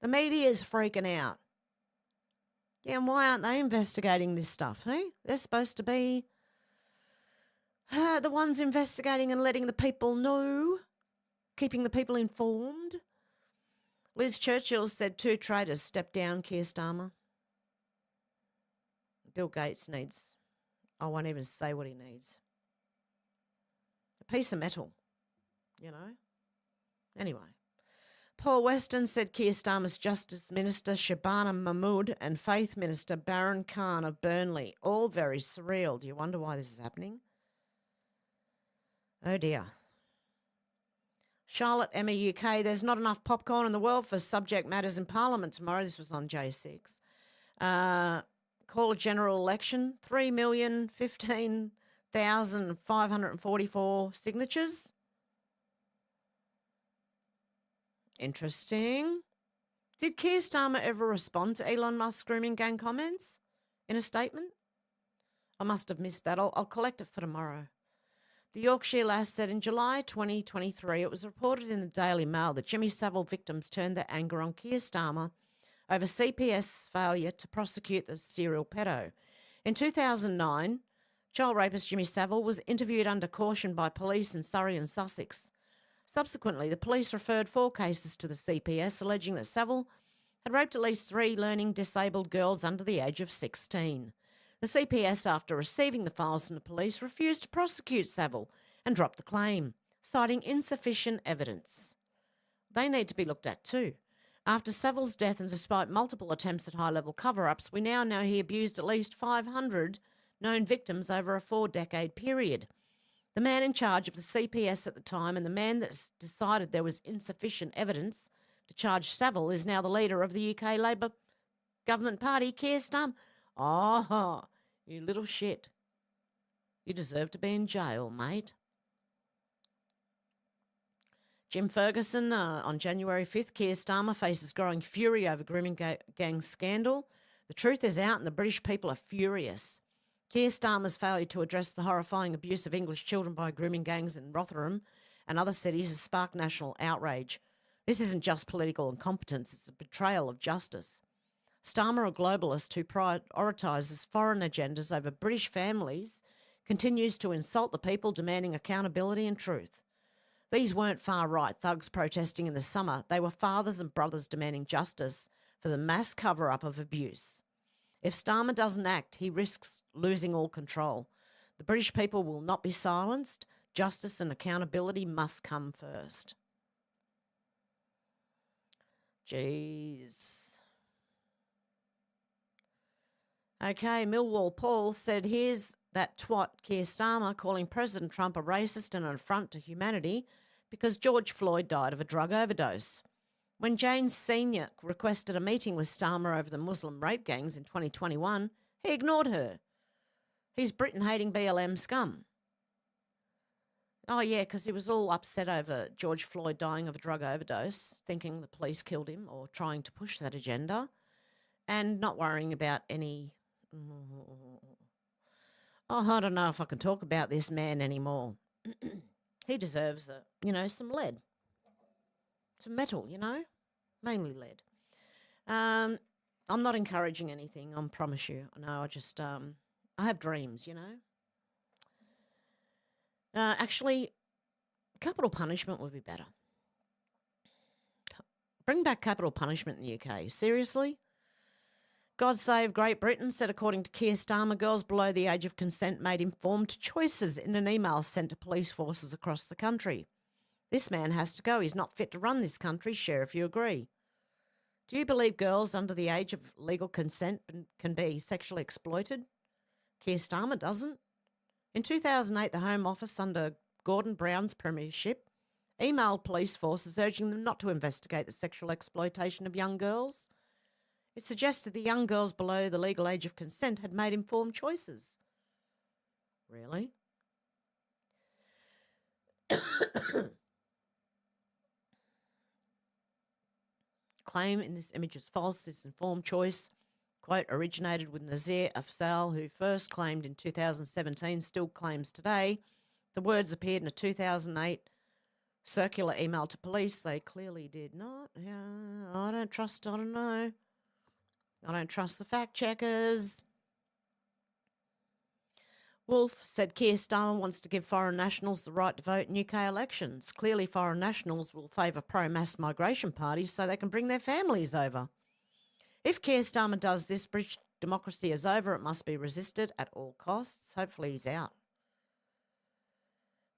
The media's freaking out. Yeah, and why aren't they investigating this stuff, hey? They're supposed to be the ones investigating and letting the people know, keeping the people informed. Liz Churchill said 2 traitors stepped down Keir Starmer. Bill Gates needs, I won't even say what he needs. A piece of metal, you know. Anyway. Paul Weston said Keir Starmer's Justice Minister Shabana Mahmood and Faith Minister Baron Khan of Burnley, all very surreal. Do you wonder why this is happening? Oh dear. Charlotte Emma UK, there's not enough popcorn in the world for subject matters in Parliament tomorrow. This was on J6. Call a general election, 3,015,544 signatures. Interesting. Did Keir Starmer ever respond to Elon Musk's grooming gang comments in a statement? I must have missed that. I'll collect it for tomorrow. The Yorkshire lass said in July 2023, it was reported in the Daily Mail that Jimmy Savile victims turned their anger on Keir Starmer over CPS's failure to prosecute the serial pedo. In 2009, child rapist Jimmy Savile was interviewed under caution by police in Surrey and Sussex. Subsequently, the police referred 4 cases to the CPS, alleging that Savile had raped at least 3 learning disabled girls under the age of 16. The CPS, after receiving the files from the police, refused to prosecute Savile and dropped the claim, citing insufficient evidence. They need to be looked at too. After Savile's death and despite multiple attempts at high-level cover-ups, we now know he abused at least 500 known victims over a 4-decade period. The man in charge of the CPS at the time and the man that decided there was insufficient evidence to charge Savile is now the leader of the UK Labour government party, Keir Starmer. Oh, you little shit. You deserve to be in jail, mate. Jim Ferguson, on January 5th, Keir Starmer faces growing fury over grooming gang scandal. The truth is out and the British people are furious. Keir Starmer's failure to address the horrifying abuse of English children by grooming gangs in Rotherham and other cities has sparked national outrage. This isn't just political incompetence, it's a betrayal of justice. Starmer, a globalist who prioritises foreign agendas over British families, continues to insult the people demanding accountability and truth. These weren't far-right thugs protesting in the summer. They were fathers and brothers demanding justice for the mass cover-up of abuse. If Starmer doesn't act, he risks losing all control. The British people will not be silenced. Justice and accountability must come first. Jeez. Okay, Millwall Paul said, here's that twat Keir Starmer calling President Trump a racist and an affront to humanity because George Floyd died of a drug overdose. When Jane Sr. requested a meeting with Starmer over the Muslim rape gangs in 2021, he ignored her. He's Britain-hating BLM scum. Oh, yeah, because he was all upset over George Floyd dying of a drug overdose, thinking the police killed him or trying to push that agenda, and not worrying about any Oh, I don't know if I can talk about this man anymore. He deserves, some lead. Some metal, mainly lead. I'm not encouraging anything, I promise you. No, I have dreams, Actually, capital punishment would be better. Bring back capital punishment in the UK. Seriously? God Save Great Britain said, according to Keir Starmer, girls below the age of consent made informed choices in an email sent to police forces across the country. This man has to go. He's not fit to run this country. Share if you agree. Do you believe girls under the age of legal consent can be sexually exploited? Keir Starmer doesn't. In 2008, the Home Office, under Gordon Brown's premiership, emailed police forces urging them not to investigate the sexual exploitation of young girls. It suggested the young girls below the legal age of consent had made informed choices. Really? Claim in this image is false. This informed choice, quote, originated with Nazir Afzal, who first claimed in 2017, still claims today. The words appeared in a 2008 circular email to police. They clearly did not. I don't trust the fact checkers. Wolf said Keir Starmer wants to give foreign nationals the right to vote in UK elections. Clearly foreign nationals will favour pro-mass migration parties so they can bring their families over. If Keir Starmer does this, British democracy is over. It must be resisted at all costs. Hopefully he's out.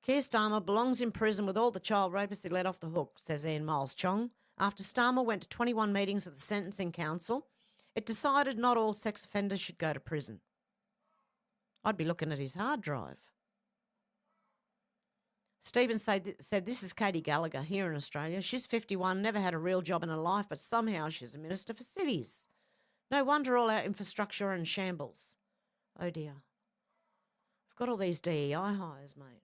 Keir Starmer belongs in prison with all the child rapists he let off the hook, says Ian Miles Chong. After Starmer went to 21 meetings of the Sentencing Council, it decided not all sex offenders should go to prison. I'd be looking at his hard drive. Stephen said, this is Katie Gallagher here in Australia. She's 51, never had a real job in her life, but somehow she's a minister for cities. No wonder all our infrastructure are in shambles. Oh dear. I've got all these DEI hires, mate.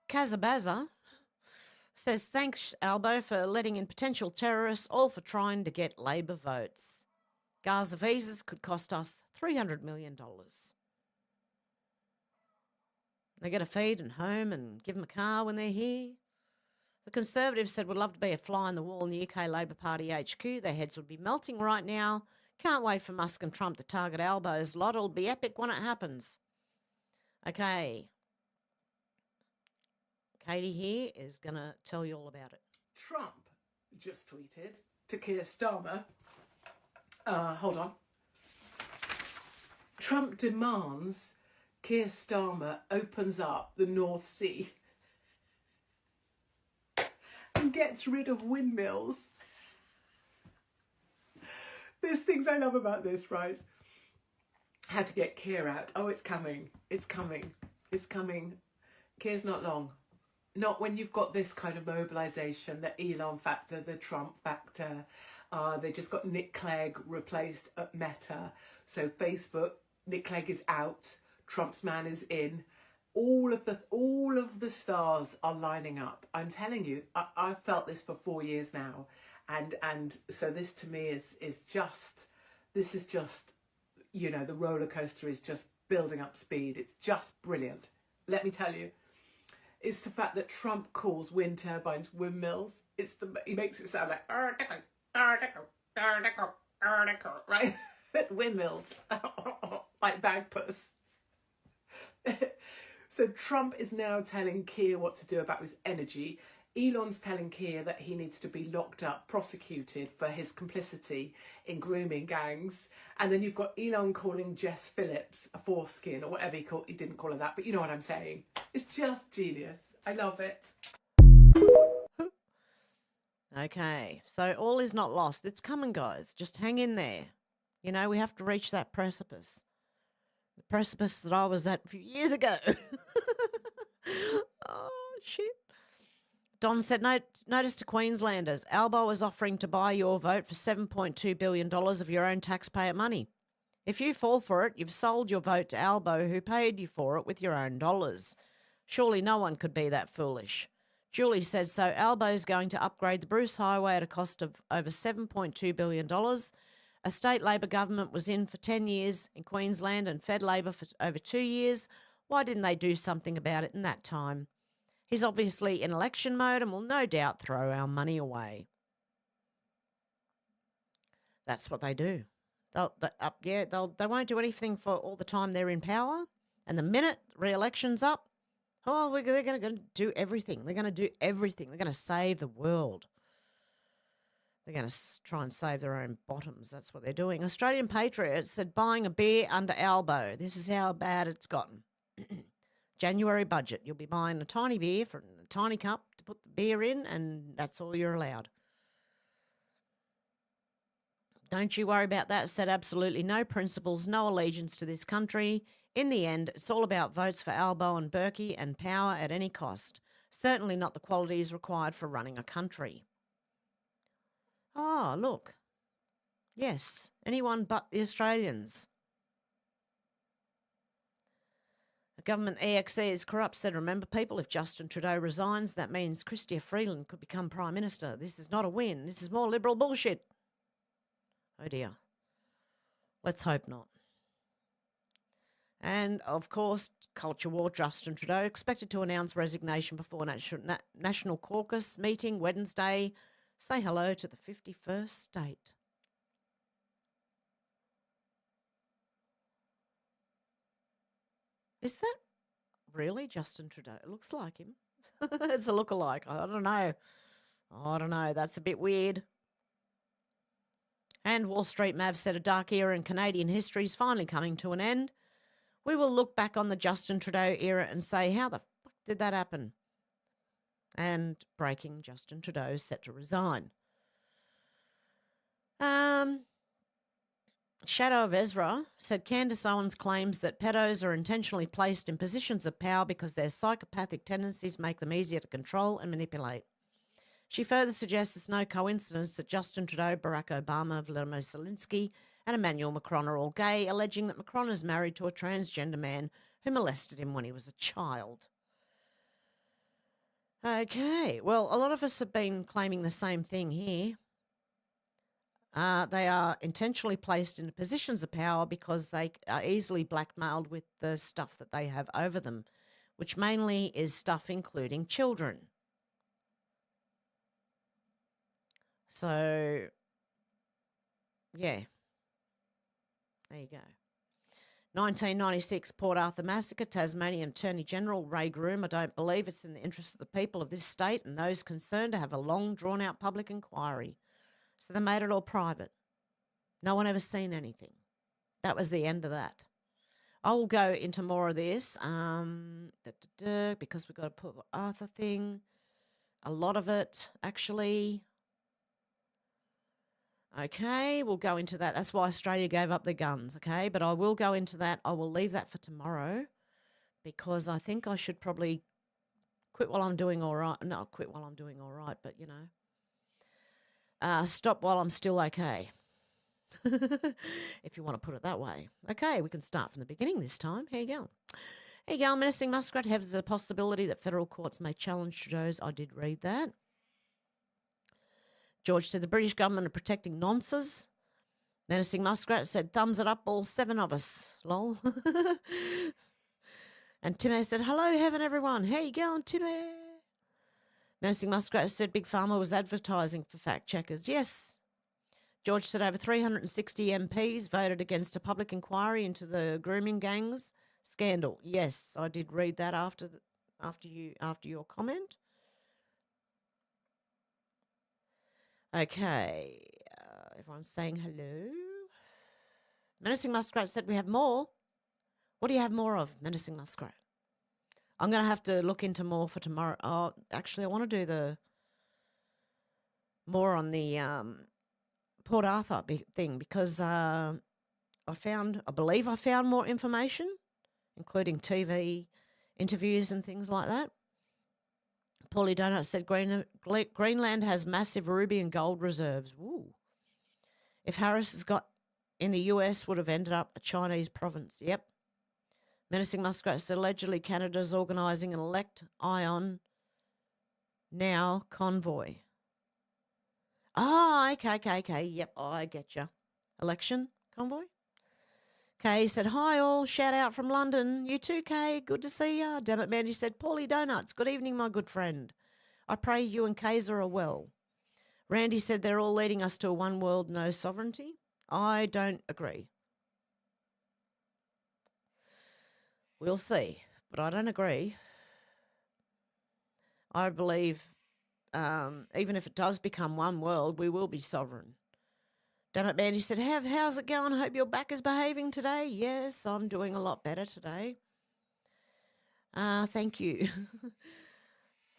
Kazabaza says, thanks, Albo, for letting in potential terrorists, all for trying to get Labor votes. Gaza visas could cost us $300 million. They get a feed and home and give them a car when they're here. The Conservatives said, would love to be a fly on the wall in the UK Labor Party HQ. Their heads would be melting right now. Can't wait for Musk and Trump to target Albo's lot. It'll be epic when it happens. Okay. Katie here is going to tell you all about it. Trump just tweeted to Keir Starmer. Hold on. Trump demands Keir Starmer opens up the North Sea and gets rid of windmills. There's things I love about this, right? How to get Keir out. Oh, it's coming. It's coming. It's coming. Keir's not long. Not when you've got this kind of mobilisation, the Elon factor, the Trump factor. They just got Nick Clegg replaced at Meta. So Facebook, Nick Clegg is out. Trump's man is in. All of the stars are lining up. I'm telling you, I've felt this for 4 years now. And so this to me is just, you know, the roller coaster is just building up speed. It's just brilliant. Let me tell you. It's the fact that Trump calls wind turbines windmills. He makes it sound like right? Windmills, like bagpuss. So Trump is now telling Keir what to do about his energy. Elon's telling Keir that he needs to be locked up, prosecuted for his complicity in grooming gangs. And then you've got Elon calling Jess Phillips a foreskin or whatever he didn't call her that, but you know what I'm saying. It's just genius. I love it. Okay, so all is not lost. It's coming, guys. Just hang in there. You know, we have to reach that precipice. The precipice that I was at a few years ago. Oh, shit. Don said, notice to Queenslanders, Albo is offering to buy your vote for $7.2 billion of your own taxpayer money. If you fall for it, you've sold your vote to Albo, who paid you for it with your own dollars. Surely no one could be that foolish. Julie said, so Albo's going to upgrade the Bruce Highway at a cost of over $7.2 billion. A state Labor government was in for 10 years in Queensland and fed Labor for over 2 years. Why didn't they do something about it in that time? He's obviously in election mode and will no doubt throw our money away. That's what they do. They won't do anything for all the time they're in power. And the minute re-election's up, they're going to do everything. They're going to do everything. They're going to save the world. They're going to try and save their own bottoms. That's what they're doing. Australian Patriots said buying a beer under elbow. This is how bad it's gotten. January budget. You'll be buying a tiny beer from a tiny cup to put the beer in, and that's all you're allowed. Don't you worry about that. Said absolutely no principles, no allegiance to this country. In the end, it's all about votes for Albo and Berkey and power at any cost. Certainly not the qualities required for running a country. Oh, look. Yes, anyone but the Australians. The government EXE is corrupt, said, remember people, if Justin Trudeau resigns, that means Chrystia Freeland could become Prime Minister. This is not a win. This is more Liberal bullshit. Oh dear. Let's hope not. And, of course, culture war, Justin Trudeau expected to announce resignation before National Caucus meeting Wednesday. Say hello to the 51st state. Is that really Justin Trudeau? It looks like him. It's a lookalike. I don't know. That's a bit weird. And Wall Street Mav said a dark era in Canadian history is finally coming to an end. We will look back on the Justin Trudeau era and say, how the fuck did that happen? And breaking, Justin Trudeau is set to resign. Shadow of Ezra said Candace Owens claims that pedos are intentionally placed in positions of power because their psychopathic tendencies make them easier to control and manipulate. She further suggests it's no coincidence that Justin Trudeau, Barack Obama, Vladimir Zelensky and Emmanuel Macron are all gay, alleging that Macron is married to a transgender man who molested him when he was a child. Okay, well, a lot of us have been claiming the same thing here. They are intentionally placed in positions of power because they are easily blackmailed with the stuff that they have over them, which mainly is stuff including children. So, yeah. There you go. 1996 Port Arthur Massacre, Tasmanian Attorney General Ray Groom. I don't believe it's in the interest of the people of this state and those concerned to have a long, drawn-out public inquiry. So they made it all private. No one ever seen anything. That was the end of that. I will go into more of this because we've got a Port Arthur thing. A lot of it, actually. Okay, we'll go into that. That's why Australia gave up their guns, okay? But I will go into that. I will leave that for tomorrow because I think I should probably quit while I'm doing all right. Not quit while I'm doing all right, but, you know. Stop while I'm still okay, if you want to put it that way. Okay, we can start from the beginning this time. Here you go. Here you go. Menacing Muskrat has a possibility that federal courts may challenge Trudeau's. I did read that. George said the British government are protecting nonces. Menacing Muskrat said thumbs it up, all 7 of us. Lol. And Timmy said, hello, heaven, everyone. How you going, Timmy? Menacing Muskrat said Big Pharma was advertising for fact checkers. Yes. George said over 360 MPs voted against a public inquiry into the grooming gangs scandal. Yes, I did read that after your comment. Okay, everyone's saying hello. Menacing Muskrat said we have more. What do you have more of, Menacing Muskrat? I'm going to have to look into more for tomorrow. Oh, actually, I want to do more on the Port Arthur thing because I believe I found more information, including TV interviews and things like that. Paulie Donut said Greenland has massive ruby and gold reserves. Woo. If Harris has got in the US, would have ended up a Chinese province. Yep. Menacing Muskrat said allegedly Canada's organising an elect Ion now convoy. Oh, okay. Yep, I get you. election convoy. Kay said, hi all, shout out from London. You too, Kay, good to see ya. Damn it, Mandy said, Paulie Donuts, good evening, my good friend. I pray you and Kayser are well. Randy said they're all leading us to a one world, no sovereignty. I don't agree. We'll see, but I don't agree. I believe even if it does become one world, we will be sovereign. Damn it, Mandy said, how's it going? I hope your back is behaving today. Yes, I'm doing a lot better today. Thank you.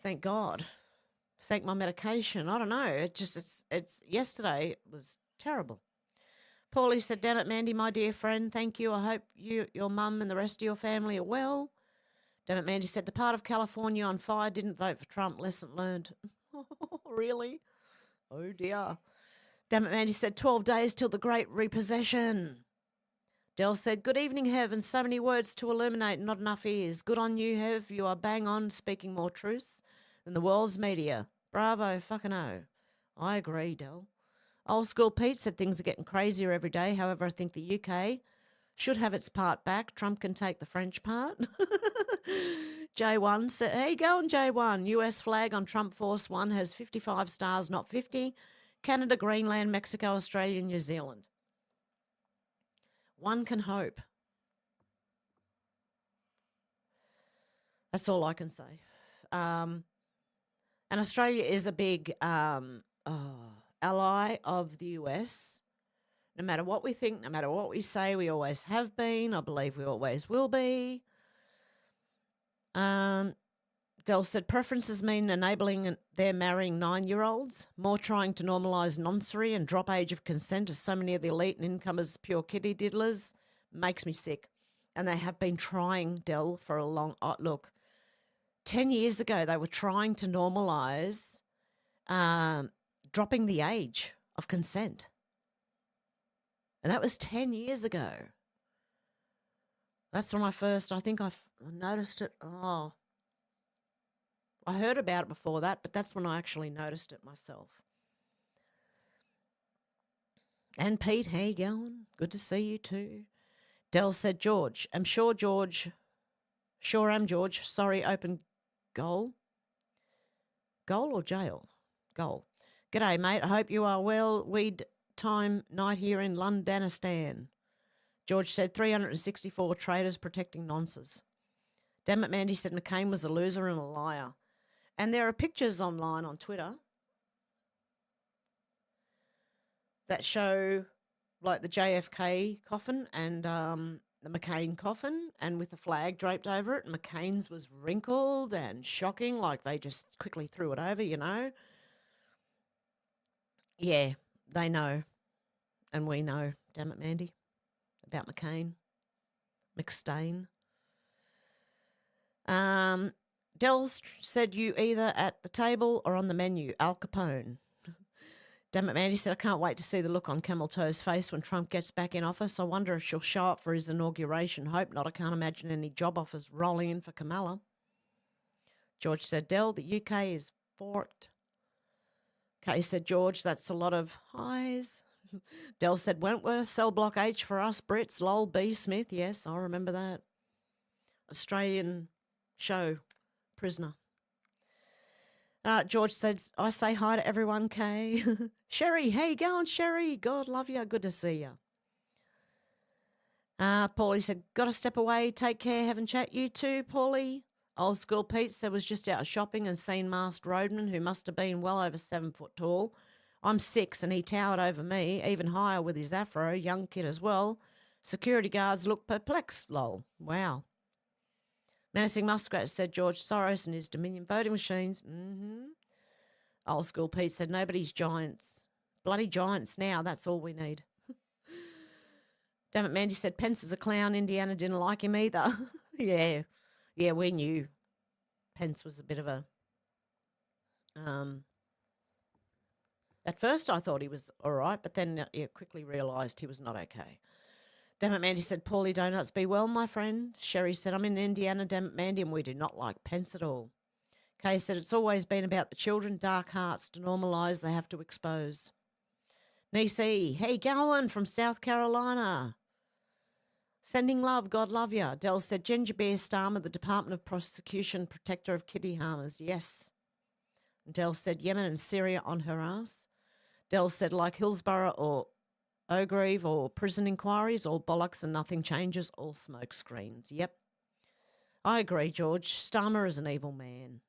Thank God. Thank my medication. I don't know. It's yesterday was terrible. Paulie said, damn it, Mandy, my dear friend, thank you. I hope your mum and the rest of your family are well. Damn it, Mandy said, the part of California on fire didn't vote for Trump. Lesson learned. Really? Oh, dear. Damn it, Mandy said, 12 days till the great repossession. Dell said, good evening, Hev, and so many words to illuminate, not enough ears. Good on you, Hev. You are bang on, speaking more truths than the world's media. Bravo, fucking oh. I agree, Dell. Old School Pete said things are getting crazier every day. However, I think the UK should have its part back. Trump can take the French part. J1 said, hey, go on, J1. US flag on Trump Force 1 has 55 stars, not 50. Canada, Greenland, Mexico, Australia, New Zealand. One can hope. That's all I can say. And Australia is a big ally of the US. No matter what we think, no matter what we say, we always have been. I believe we always will be. Dell said preferences mean enabling their marrying 9-year-olds, more trying to normalise noncery and drop age of consent as so many of the elite and incomers pure kitty diddlers. Makes me sick. And they have been trying, Dell, for a long... look, 10 years ago they were trying to normalise dropping the age of consent. And that was 10 years ago. That's when I think I noticed it. Oh, I heard about it before that, but that's when I actually noticed it myself. And Pete, how you going? Good to see you too. Dell said, George. I'm sure George. Sure am, George. Sorry, open goal. Goal or jail? Goal. G'day, mate. I hope you are well. Weed time night here in Londonistan. George said 364 traders protecting nonces. Damn it, Mandy said McCain was a loser and a liar. And there are pictures online on Twitter that show like the JFK coffin and the McCain coffin and with the flag draped over it. And McCain's was wrinkled and shocking, like they just quickly threw it over, you know. Yeah, they know. And we know, damn it, Mandy, about McCain. McStain. Dell said you either at the table or on the menu. Al Capone. Damn it, Mandy said, I can't wait to see the look on Camel Toe's face when Trump gets back in office. I wonder if she'll show up for his inauguration. Hope not. I can't imagine any job offers rolling in for Kamala. George said, Dell, the UK is forked. Kay said, George, that's a lot of highs. Dell said, Wentworth, cell block H for us Brits. Lol, B. Smith. Yes, I remember that. Australian show, prisoner. George said, I say hi to everyone, Kay. Sherry, how you going, Sherry? God love you. Good to see you. Paulie said, got to step away. Take care. Haven't chat. You too, Paulie. Old School Pete said was just out shopping and seen masked roadman who must have been well over 7 foot tall. I'm 6 and he towered over me, even higher with his afro, young kid as well. Security guards looked perplexed, lol. Wow. Menacing Muskrat said George Soros and his Dominion voting machines. Old School Pete said nobody's giants. Bloody giants now, that's all we need. Damn it, Mandy said Pence is a clown. Indiana didn't like him either. Yeah, we knew Pence was a bit of a... At first I thought he was all right, but then quickly realised he was not okay. Damn it, Mandy said, Paulie Donuts, be well, my friend. Sherry said, I'm in Indiana, damn it, Mandy, and we do not like Pence at all. Kay said, it's always been about the children, dark hearts to normalise, they have to expose. Nisi, hey, going from South Carolina. Sending love, God love ya. Dell said, Ginger Bear Starmer, the Department of Prosecution, protector of kitty harmers. Yes. Dell said, Yemen and Syria on her ass. Dell said, like Hillsborough or Ogrieve or prison inquiries, all bollocks and nothing changes, all smoke screens. Yep. I agree, George. Starmer is an evil man.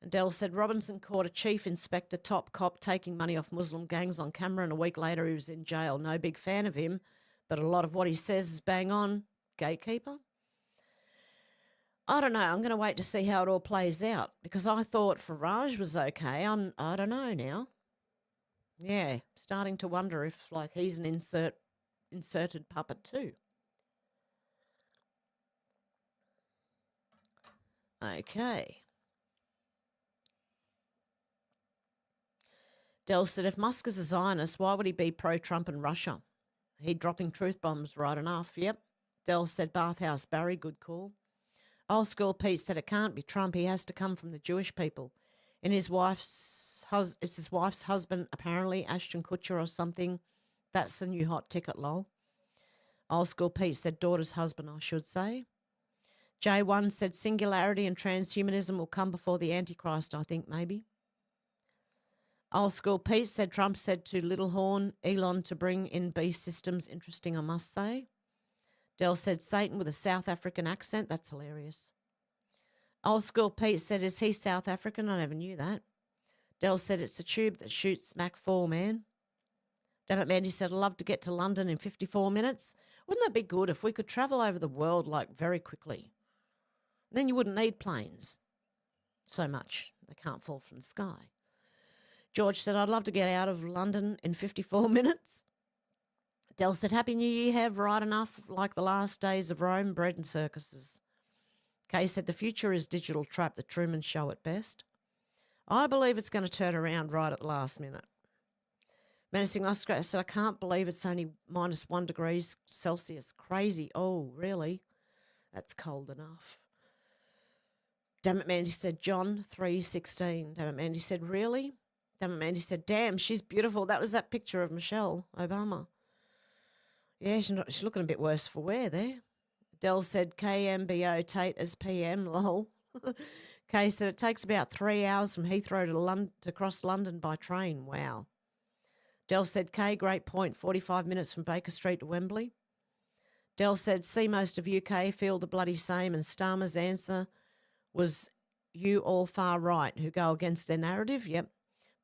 And Dell said, Robinson caught a chief inspector, top cop, taking money off Muslim gangs on camera, and a week later he was in jail. No big fan of him, but a lot of what he says is bang on. Gatekeeper? I don't know. I'm going to wait to see how it all plays out, because I thought Farage was okay. I don't know now. Yeah, starting to wonder if, like, he's an inserted puppet too. Okay. Dell said, if Musk is a Zionist, why would he be pro-Trump and Russia? He dropping truth bombs right enough. Yep. Dell said, Bathhouse Barry, good call. Old School Pete said, it can't be Trump. He has to come from the Jewish people. And it's his wife's husband, apparently, Ashton Kutcher or something. That's the new hot ticket, lol. Old School Pete said, daughter's husband, I should say. J1 said, singularity and transhumanism will come before the Antichrist, I think, maybe. Old School Pete said, Trump said to Littlehorn, Elon to bring in beast systems. Interesting, I must say. Dell said, Satan with a South African accent. That's hilarious. Old School Pete said, is he South African? I never knew that. Dell said, it's a tube that shoots Mach 4, man. Damn it, Mandy said, I'd love to get to London in 54 minutes. Wouldn't that be good if we could travel over the world, like, very quickly? Then you wouldn't need planes so much. They can't fall from the sky. George said, I'd love to get out of London in 54 minutes. Dell said, Happy New Year, Hev, right enough, like the last days of Rome, bread and circuses. Kay said, the future is digital trap, the Truman Show at best. I believe it's going to turn around right at the last minute. Menacing Oscar said, I can't believe it's only -1 degrees Celsius. Crazy. Oh, really? That's cold enough. Damn it, Mandy said, John 3:16. Damn it, Mandy said, really? Damn it, Mandy said, damn, she's beautiful. That was that picture of Michelle Obama. Yeah, she's looking a bit worse for wear there. Dell said, KMBO Tate as PM, lol. Kay said, it takes about 3 hours from Heathrow to cross London by train. Wow. Dell said, Kay, great point, 45 minutes from Baker Street to Wembley. Dell said, see most of UK feel the bloody same, and Starmer's answer was, you all far right who go against their narrative. Yep.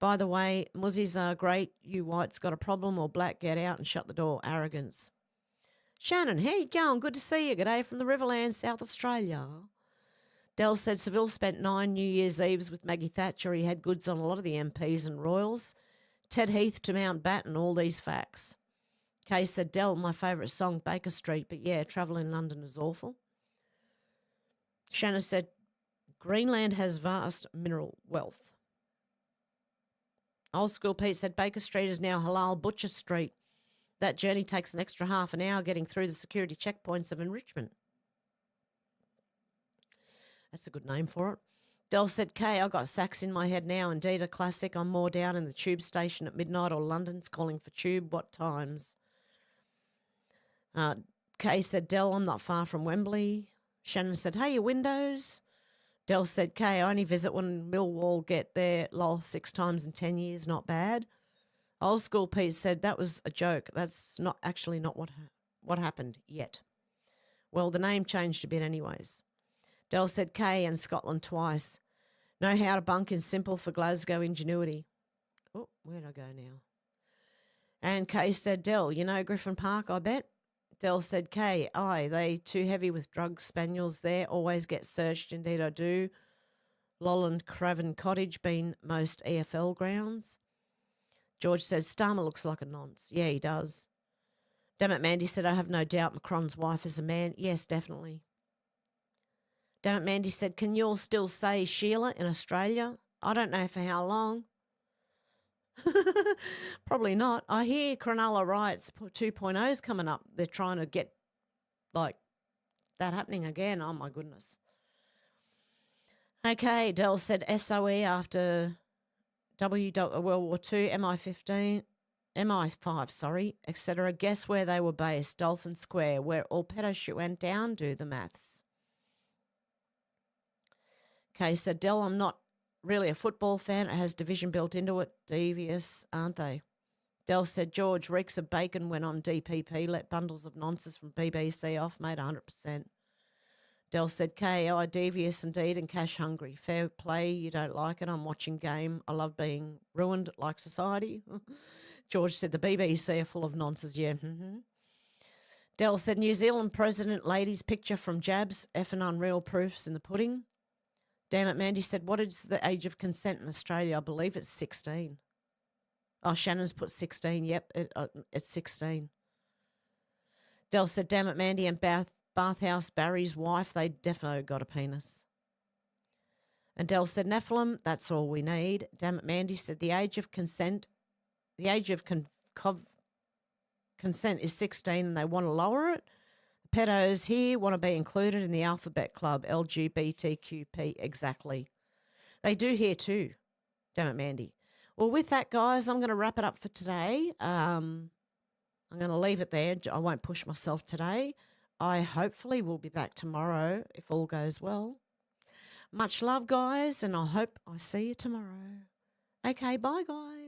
By the way, Muzzies are great. You whites got a problem, or black, get out and shut the door. Arrogance. Shannon, how you going? Good to see you. G'day from the Riverlands, South Australia. Dell said Seville spent 9 New Year's Eves with Maggie Thatcher. He had goods on a lot of the MPs and royals. Ted Heath to Mountbatten, all these facts. Kay said, Dell, my favourite song, Baker Street, but yeah, travel in London is awful. Shannon said, Greenland has vast mineral wealth. Old School Pete said, Baker Street is now Halal Butcher Street. That journey takes an extra half an hour getting through the security checkpoints of enrichment. That's a good name for it. Dell said, Kay, I got Sax in my head now. Indeed, a classic. I'm more down in the tube station at midnight, or London's calling for tube. What times? Kay said, Dell, I'm not far from Wembley. Shannon said, hey, your windows. Dell said, Kay, I only visit when Millwall get there. Lol, 6 times in 10 years, not bad. Old School Pete said, that was a joke. That's not what happened yet. Well, the name changed a bit anyways. Dell said, Kay and Scotland twice. Know how to bunk is simple for Glasgow ingenuity. Oh, where'd I go now? And Kay said, Dell, you know Griffin Park, I bet? Dell said, Kay, aye, they too heavy with drug spaniels there, always get searched, indeed I do. Lolland Craven Cottage been most EFL grounds. George says, Starmer looks like a nonce. Yeah, he does. Damn it, Mandy said, I have no doubt Macron's wife is a man. Yes, definitely. Damn it, Mandy said, can you all still say Sheila in Australia? I don't know for how long. Probably not. I hear Cronulla Riots 2.0's coming up. They're trying to get, like, that happening again. Oh, my goodness. Okay, Dell said SOE after World War II, MI15. MI5, sorry, etc. Guess where they were based? Dolphin Square, where all pedo shit went down. Do the maths. Okay, so Del, I'm not really a football fan. It has division built into it. Devious, aren't they? Del said, George, reeks of bacon went on DPP, let bundles of nonsense from BBC off, made 100%. Del said, KI, devious indeed and cash hungry. Fair play, you don't like it. I'm watching game. I love being ruined like society. George said, the BBC are full of nonsense, yeah. Del said, New Zealand President lady's picture from Jabs, effing unreal proofs in the pudding. Damn it, Mandy said, what is the age of consent in Australia? I believe it's 16. Oh, Shannon's put 16. Yep, it's 16. Del said, damn it, Mandy and Bathhouse Barry's wife, they definitely got a penis. And Del said, Nephilim, that's all we need. Damn it, Mandy said, the age of consent consent is 16 and they want to lower it. The pedos here want to be included in the alphabet club, LGBTQP, exactly. They do here too. Damn it, Mandy. Well, with that, guys, I'm going to wrap it up for today. I'm going to leave it there. I won't push myself today. I hopefully will be back tomorrow if all goes well. Much love, guys, and I hope I see you tomorrow. Okay, bye, guys.